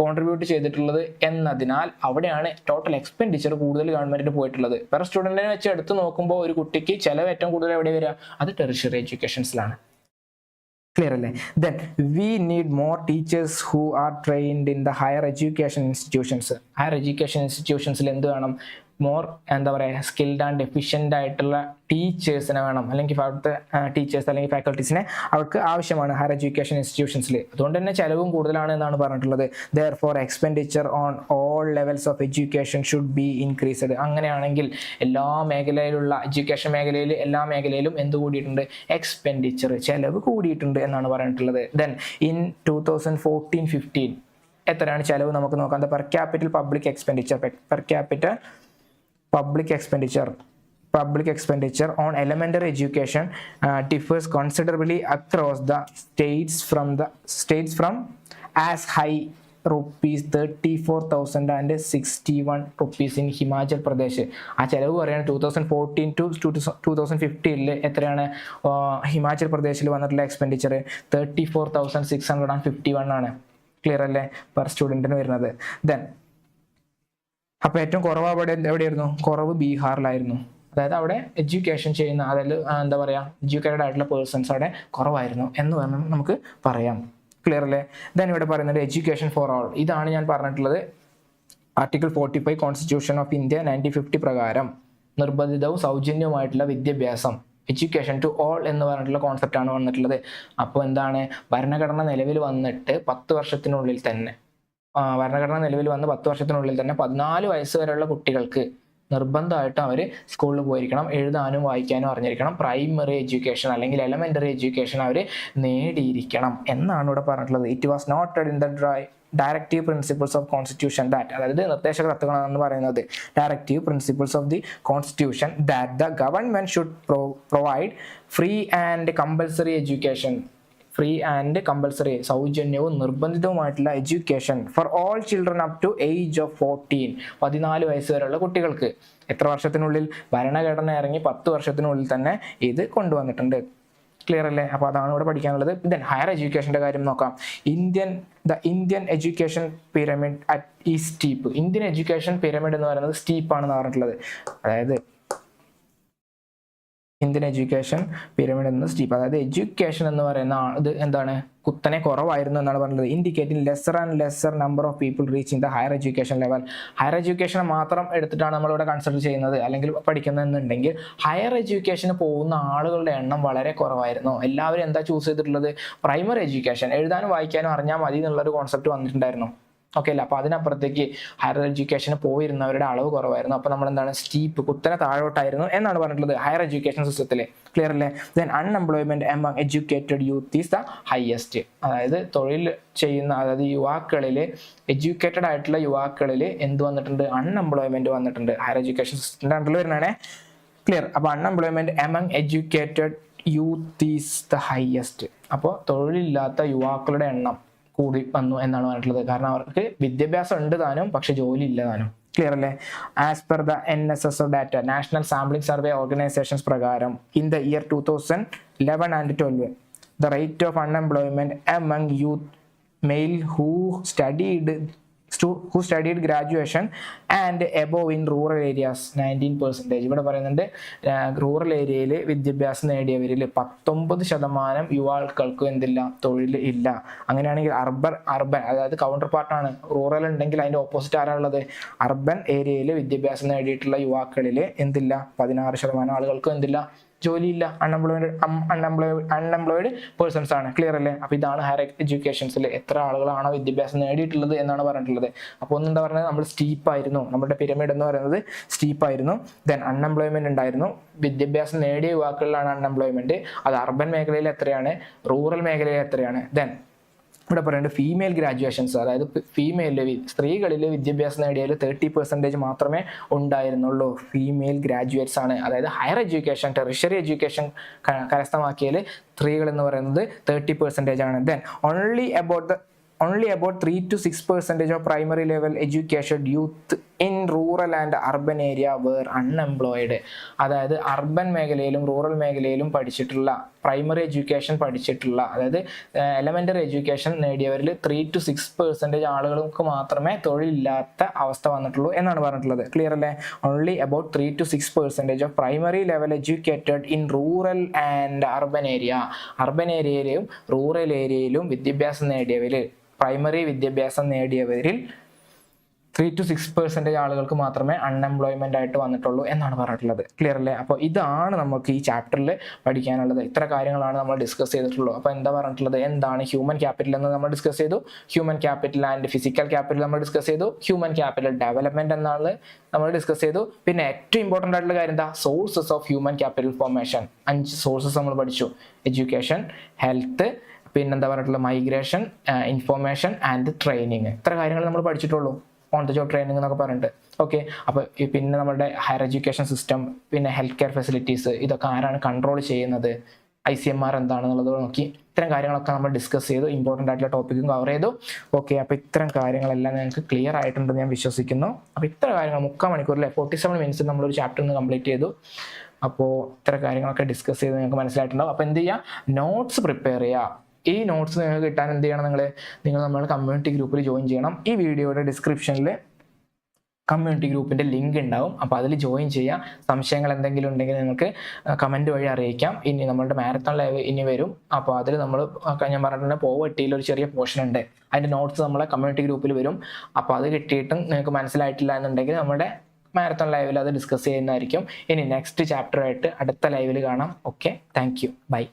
കോൺട്രിബ്യൂട്ട് ചെയ്തിട്ടുള്ളത് എന്നതിനാൽ അവിടെയാണ് ടോട്ടൽ എക്സ്പെൻഡിച്ചർ കൂടുതൽ ഗവൺമെന്റിന് പോയിട്ടുള്ളത്. പെർ സ്റ്റുഡൻറ്റിനെ വെച്ച് എടുത്ത് നോക്കുമ്പോൾ ഒരു കുട്ടിക്ക് ചെലവ് ഏറ്റവും കൂടുതൽ എവിടെ വരിക, അത് ടെറിഷ്യറി എഡ്യൂക്കേഷൻസിലാണ്. ക്ലിയർ അല്ലേ? Then we need more teachers who are trained in the higher education ഇൻസ്റ്റിറ്റ്യൂഷൻസിൽ എന്ത് വേണം, മോർ എന്താ പറയുക സ്കിൽഡ് ആൻഡ് എഫിഷ്യൻ്റ് ആയിട്ടുള്ള ടീച്ചേഴ്സിനെ വേണം, അല്ലെങ്കിൽ അവിടുത്തെ ടീച്ചേഴ്സ് അല്ലെങ്കിൽ ഫാക്കൽറ്റീസിനെ അവർക്ക് ആവശ്യമാണ് ഹയർ എഡ്യൂക്കേഷൻ ഇൻസ്റ്റിറ്റ്യൂഷൻസിൽ. അതുകൊണ്ട് തന്നെ ചിലവും കൂടുതലാണ് എന്നാണ് പറഞ്ഞിട്ടുള്ളത്. Therefore expenditure on all levels of education should be increased. അങ്ങനെയാണെങ്കിൽ എല്ലാ മേഖലയിലുള്ള എഡ്യൂക്കേഷൻ മേഖലയിൽ എല്ലാ മേഖലയിലും എന്ത് കൂടിയിട്ടുണ്ട്, എക്സ്പെൻഡിച്ചർ ചിലവ് കൂടിയിട്ടുണ്ട് എന്നാണ് പറഞ്ഞിട്ടുള്ളത്. ദെൻ ഇൻ 2014-15 എത്രയാണ് ചിലവ് നമുക്ക് നോക്കാം. Per capital public expenditure on elementary education differs considerably across the states from as high rupees 34,061 rupees in Himachal Pradesh. ആ ചിലവ് പറയുന്നത് 2014 to 2015 എത്രയാണ് ഹിമാചൽ പ്രദേശിൽ വന്നിട്ടുള്ള എക്സ്പെൻഡിച്ചർ 34,651 ആണ്. ക്ലിയർ അല്ലേ? പെർ സ്റ്റുഡൻറ്റിന് വരുന്നത്. ദെൻ അപ്പോൾ ഏറ്റവും കുറവ് എവിടെയായിരുന്നു, കുറവ് ബീഹാറിലായിരുന്നു. അതായത് അവിടെ എഡ്യൂക്കേഷൻ ചെയ്യുന്ന, അതായത് എന്താ പറയുക എഡ്യൂക്കേറ്റഡ് ആയിട്ടുള്ള പേഴ്സൺസ് അവിടെ കുറവായിരുന്നു എന്ന് പറഞ്ഞാൽ നമുക്ക് പറയാം. ക്ലിയർ അല്ലേ? ദെൻ ഇവിടെ പറയുന്നത് എഡ്യൂക്കേഷൻ ഫോർ ഓൾ. ഇതാണ് ഞാൻ പറഞ്ഞിട്ടുള്ളത് ആർട്ടിക്കിൾ 45 കോൺസ്റ്റിറ്റ്യൂഷൻ ഓഫ് ഇന്ത്യ 1950 പ്രകാരം നിർബന്ധിതവും സൗജന്യവുമായിട്ടുള്ള വിദ്യാഭ്യാസം, എഡ്യൂക്കേഷൻ ടു ഓൾ എന്ന് പറഞ്ഞിട്ടുള്ള കോൺസെപ്റ്റാണ് വന്നിട്ടുള്ളത്. അപ്പോൾ എന്താണ്, ഭരണഘടന നിലവിൽ വന്നിട്ട് 10 വർഷത്തിനുള്ളിൽ തന്നെ 14 വയസ്സ് വരെയുള്ള കുട്ടികൾക്ക് നിർബന്ധമായിട്ടും അവർ സ്കൂളിൽ പോയിരിക്കണം, എഴുതാനും വായിക്കാനും അറിഞ്ഞിരിക്കണം, പ്രൈമറി എഡ്യൂക്കേഷൻ അല്ലെങ്കിൽ എലമെന്ററി എഡ്യൂക്കേഷൻ അവർ നേടിയിരിക്കണം എന്നാണ് ഇവിടെ പറഞ്ഞിട്ടുള്ളത്. It was noted in the directive principles of constitution that, അതായത് നിർദ്ദേശക തത്വങ്ങളാണെന്ന് പറയുന്നത് directive principles of the constitution that the government should provide free and compulsory education. Free and compulsory, സൗജന്യവും നിർബന്ധിതവുമായിട്ടുള്ള education for all children up to age of 14 വയസ്സ് വരെയുള്ള കുട്ടികൾക്ക്. എത്ര വർഷത്തിനുള്ളിൽ? ഭരണഘടന ഇറങ്ങി 10 വർഷത്തിനുള്ളിൽ തന്നെ ഇത് കൊണ്ടുവന്നിട്ടുണ്ട്. ക്ലിയർ അല്ലേ? അപ്പോൾ അതാണ് ഇവിടെ പഠിക്കാനുള്ളത്. ദെൻ ഹയർ എഡ്യൂക്കേഷൻ്റെ കാര്യം നോക്കാം. ഇന്ത്യൻ എഡ്യൂക്കേഷൻ പിരമിഡ് ഈ സ്റ്റീപ്പ്. ഇന്ത്യൻ എഡ്യൂക്കേഷൻ പിരമിഡ് എന്ന് പറയുന്നത് സ്റ്റീപ്പാണെന്ന് പറഞ്ഞിട്ടുള്ളത്. അതായത് ഇന്ത്യൻ എഡ്യൂക്കേഷൻ പിരമിഡ് എന്ന സ്റ്റീപ്പ്, അതായത് എഡ്യൂക്കേഷൻ എന്ന് പറയുന്ന ഇത് എന്താണ്, കുത്തനെ കുറവായിരുന്നു എന്നാണ് പറഞ്ഞത്. Indicating lesser and lesser number of people reaching the higher education level. Higher education മാത്രം എടുത്തിട്ടാണ് നമ്മളിവിടെ കൺസിഡർ ചെയ്യുന്നത് അല്ലെങ്കിൽ പഠിക്കുന്നതെന്നുണ്ടെങ്കിൽ ഹയർ എഡ്യൂക്കേഷന് പോകുന്ന ആളുകളുടെ എണ്ണം വളരെ കുറവായിരുന്നു. എല്ലാവരും എന്താ ചൂസ് ചെയ്തിട്ടുള്ളത്? പ്രൈമറി എഡ്യൂക്കേഷൻ, എഴുതാനും വായിക്കാനും അറിഞ്ഞാൽ മതി എന്നുള്ളൊരു കോൺസെപ്റ്റ് വന്നിട്ടുണ്ടായിരുന്നു. ഓക്കെ അല്ല, അപ്പോൾ അതിനപ്പുറത്തേക്ക് ഹയർ എഡ്യൂക്കേഷന് പോയിരുന്നവരുടെ അളവ് കുറവായിരുന്നു. അപ്പോൾ നമ്മൾ എന്താണ്, സ്റ്റീപ്പ്, കുത്തനെ താഴോട്ടായിരുന്നു എന്നാണ് പറഞ്ഞിട്ടുള്ളത് ഹയർ എഡ്യൂക്കേഷൻ സിസ്റ്റത്തിൽ. ക്ലിയർ അല്ലേ? Then unemployment among educated youth is the highest. അതായത് തൊഴിൽ ചെയ്യുന്ന, അതായത് യുവാക്കളിൽ, എഡ്യൂക്കേറ്റഡ് ആയിട്ടുള്ള യുവാക്കളിൽ എന്ത് വന്നിട്ടുണ്ട്? അൺഎംപ്ലോയ്മെന്റ് വന്നിട്ടുണ്ട്. ഹയർ എഡ്യൂക്കേഷൻ സിസ്റ്റത്തിൻ്റെ അണ്ടറിൽ വരുന്നതാണ്. ക്ലിയർ? അപ്പോൾ unemployment among educated youth is the highest. അപ്പോൾ തൊഴിലില്ലാത്ത യുവാക്കളുടെ എണ്ണം കൂടി വന്നു എന്നാണ് പറഞ്ഞിട്ടുള്ളത്. കാരണം അവർക്ക് വിദ്യാഭ്യാസം ഉണ്ട് താനും, പക്ഷെ ജോലി ഇല്ല താനും. ക്ലിയർ അല്ലേ? As per the NSSO data, national sampling survey organisations പ്രകാരം in the year 2011 and 12 the rate of unemployment among youth male who studied graduation and above in rural areas 19%. ഇവിടെ പറയുന്നുണ്ട് റൂറൽ ഏരിയയിൽ വിദ്യാഭ്യാസം നേടിയവരിൽ 19% യുവാക്കൾക്ക് എന്തില്ല, തൊഴിൽ ഇല്ല. അങ്ങനെയാണെങ്കിൽ അർബൻ അതായത് കൗണ്ടർ പാർട്ടാണ്. റൂറൽ ഉണ്ടെങ്കിൽ അതിന്റെ ഓപ്പോസിറ്റ് ആരാളുള്ളത്? അർബൻ ഏരിയയിൽ വിദ്യാഭ്യാസം നേടിയിട്ടുള്ള യുവാക്കളിൽ എന്തില്ല, 16% ആളുകൾക്ക് എന്തില്ല, ജോലിയില്ല. അൺഎംപ്ലോയിഡ് പേഴ്സൺസ് ആണ്. ക്ലിയർ അല്ലേ? അപ്പോൾ ഇതാണ് ഹയർ എഡ്യൂക്കേഷൻസിൽ എത്ര ആളുകളാണോ വിദ്യാഭ്യാസം നേടിയിട്ടുള്ളത് എന്നാണ് പറഞ്ഞിട്ടുള്ളത്. അപ്പോൾ ഒന്നെന്താ പറയുന്നത്, നമ്മൾ സ്റ്റീപ്പായിരുന്നു, നമ്മുടെ പിരമിഡ് എന്ന് പറയുന്നത് സ്റ്റീപ്പായിരുന്നു. ദെൻ അൺഎംപ്ലോയ്മെന്റ് ഉണ്ടായിരുന്നു. വിദ്യാഭ്യാസം നേടിയ യുവാക്കളിലാണ് അൺഎംപ്ലോയ്മെന്റ്. അത് അർബൻ മേഖലയിൽ എത്രയാണ്, റൂറൽ മേഖലയിൽ എത്രയാണ്. ദെൻ ഇവിടെ പറയുന്നത് ഫീമെയിൽ ഗ്രാജുവേഷൻസ്, അതായത് സ്ത്രീകളിൽ വിദ്യാഭ്യാസം നേടിയതിൽ 30% മാത്രമേ ഉണ്ടായിരുന്നുള്ളൂ. ഫീമെയിൽ ഗ്രാജുവേറ്റ്സ് ആണ്. അതായത് ഹയർ എഡ്യൂക്കേഷൻ, ടെറിഷറി എഡ്യൂക്കേഷൻ കരസ്ഥമാക്കിയതിൽ സ്ത്രീകൾ എന്ന് പറയുന്നത് 30% ആണ്. Then only about 3 to 6% of primary level educated youth in rural and urban area were unemployed. അതായത് അർബൻ മേഖലയിലും റൂറൽ മേഖലയിലും പഠിച്ചിട്ടുള്ള, പ്രൈമറി എഡ്യൂക്കേഷൻ പഠിച്ചിട്ടുള്ള, അതായത് എലമെന്ററി എഡ്യൂക്കേഷൻ നേടിയവരിൽ 3 to 6% ആളുകൾക്ക് മാത്രമേ തൊഴിലില്ലാത്ത അവസ്ഥ വന്നിട്ടുള്ളൂ എന്നാണ് പറഞ്ഞിട്ടുള്ളത്. ക്ലിയർ അല്ലേ? only about 3 to 6% of primary level educated in rural and urban area. Urban ഏരിയയിലും റൂറൽ ഏരിയയിലും വിദ്യാഭ്യാസം നേടിയവരിൽ, പ്രൈമറി വിദ്യാഭ്യാസം നേടിയവരിൽ 3 to 6% ആളുകൾക്ക് മാത്രമേ അൺഎംപ്ലോയ്മെന്റ് ആയിട്ട് വന്നിട്ടുള്ളൂ എന്നാണ് പറഞ്ഞിട്ടുള്ളത്. ക്ലിയർ അല്ലേ? അപ്പോൾ ഇതാണ് നമുക്ക് ഈ ചാപ്റ്ററിൽ പഠിക്കാനുള്ളത്. ഇത്ര കാര്യങ്ങളാണ് നമ്മൾ ഡിസ്കസ് ചെയ്തിട്ടുള്ളൂ. അപ്പോൾ എന്താ പറഞ്ഞിട്ടുള്ളത്, എന്താണ് ഹ്യൂമൻ ക്യാപിറ്റൽ എന്ന് നമ്മൾ ഡിസ്കസ് ചെയ്തു. Human capital and physical capital നമ്മൾ ഡിസ്കസ് ചെയ്തു. ഹ്യൂമൻ ക്യാപിറ്റൽ ഡെവലപ്മെന്റ് എന്നാണ് നമ്മൾ ഡിസ്കസ് ചെയ്തു. പിന്നെ ഏറ്റവും ഇമ്പോർട്ടൻ്റ് ആയിട്ടുള്ള കാര്യം എന്താ, sources of human capital formation. 5 sources നമ്മൾ പഠിച്ചു. എഡ്യൂക്കേഷൻ, ഹെൽത്ത്, പിന്നെന്താ പറഞ്ഞിട്ടുള്ള മൈഗ്രേഷൻ, ഇൻഫോർമേഷൻ ആൻഡ് ട്രെയിനിങ്. ഇത്ര കാര്യങ്ങൾ നമ്മൾ പഠിച്ചിട്ടുള്ളൂ. ഓൺ ദ ജോബ് ട്രെയിനിങ് എന്നൊക്കെ പറഞ്ഞിട്ട്. ഓക്കെ, അപ്പോൾ പിന്നെ നമ്മുടെ ഹയർ എഡ്യൂക്കേഷൻ സിസ്റ്റം, പിന്നെ ഹെൽത്ത് കെയർ ഫെസിലിറ്റീസ്, ഇതൊക്കെ ആരാണ് കൺട്രോൾ ചെയ്യുന്നത്, ICMR എന്താണെന്നുള്ളത് നോക്കി. ഇത്തരം കാര്യങ്ങളൊക്കെ നമ്മൾ ഡിസ്കസ് ചെയ്തു. ഇമ്പോർട്ടൻ്റ് ആയിട്ടുള്ള ടോപ്പിക്കും കവർ ചെയ്തു. ഓക്കെ, അപ്പോൾ ഇത്തരം കാര്യങ്ങളെല്ലാം നിങ്ങൾക്ക് ക്ലിയർ ആയിട്ടുണ്ടെന്ന് ഞാൻ വിശ്വസിക്കുന്നു. അപ്പോൾ ഇത്ര കാര്യങ്ങൾ 3/4 മണിക്കൂറിലെ 47 മിനിറ്റ്സ് നമ്മളൊരു ചാപ്റ്റർ ഒന്ന് കംപ്ലീറ്റ് ചെയ്തു. അപ്പോൾ ഇത്ര കാര്യങ്ങളൊക്കെ ഡിസ്കസ് ചെയ്ത് നിങ്ങൾക്ക് മനസ്സിലായിട്ടുണ്ടാവും. അപ്പോൾ എന്ത് ചെയ്യുക, നോട്ട്സ് പ്രിപ്പയർ ചെയ്യുക. ഈ നോട്ട്സ് നിങ്ങൾക്ക് കിട്ടാൻ എന്ത് ചെയ്യണം, നിങ്ങൾ നമ്മുടെ കമ്മ്യൂണിറ്റി ഗ്രൂപ്പിൽ ജോയിൻ ചെയ്യണം. ഈ വീഡിയോയുടെ ഡിസ്ക്രിപ്ഷനിൽ കമ്മ്യൂണിറ്റി ഗ്രൂപ്പിൻ്റെ ലിങ്ക് ഉണ്ടാവും. അപ്പോൾ അതിൽ ജോയിൻ ചെയ്യുക. സംശയങ്ങൾ എന്തെങ്കിലും ഉണ്ടെങ്കിൽ നിങ്ങൾക്ക് കമൻറ്റ് വഴി അറിയിക്കാം. ഇനി നമ്മളുടെ മാരത്തോൺ ലൈവ് ഇനി വരും. അപ്പോൾ അതിൽ നമ്മൾ ഞാൻ പറഞ്ഞിട്ടുണ്ട് പോവർട്ടിയിൽ ഒരു ചെറിയ പോർഷൻ ഉണ്ട്. അതിൻ്റെ നോട്ട്സ് നമ്മളെ കമ്മ്യൂണിറ്റി ഗ്രൂപ്പിൽ വരും. അപ്പോൾ അത് കിട്ടിയിട്ടും നിങ്ങൾക്ക് മനസ്സിലായിട്ടില്ല എന്നുണ്ടെങ്കിൽ നമ്മുടെ മാരത്തോൺ ലൈവിൽ അത് ഡിസ്കസ് ചെയ്യുന്നതായിരിക്കും. ഇനി നെക്സ്റ്റ് ചാപ്റ്ററായിട്ട് അടുത്ത ലൈവിൽ കാണാം. Okay, thank you, by.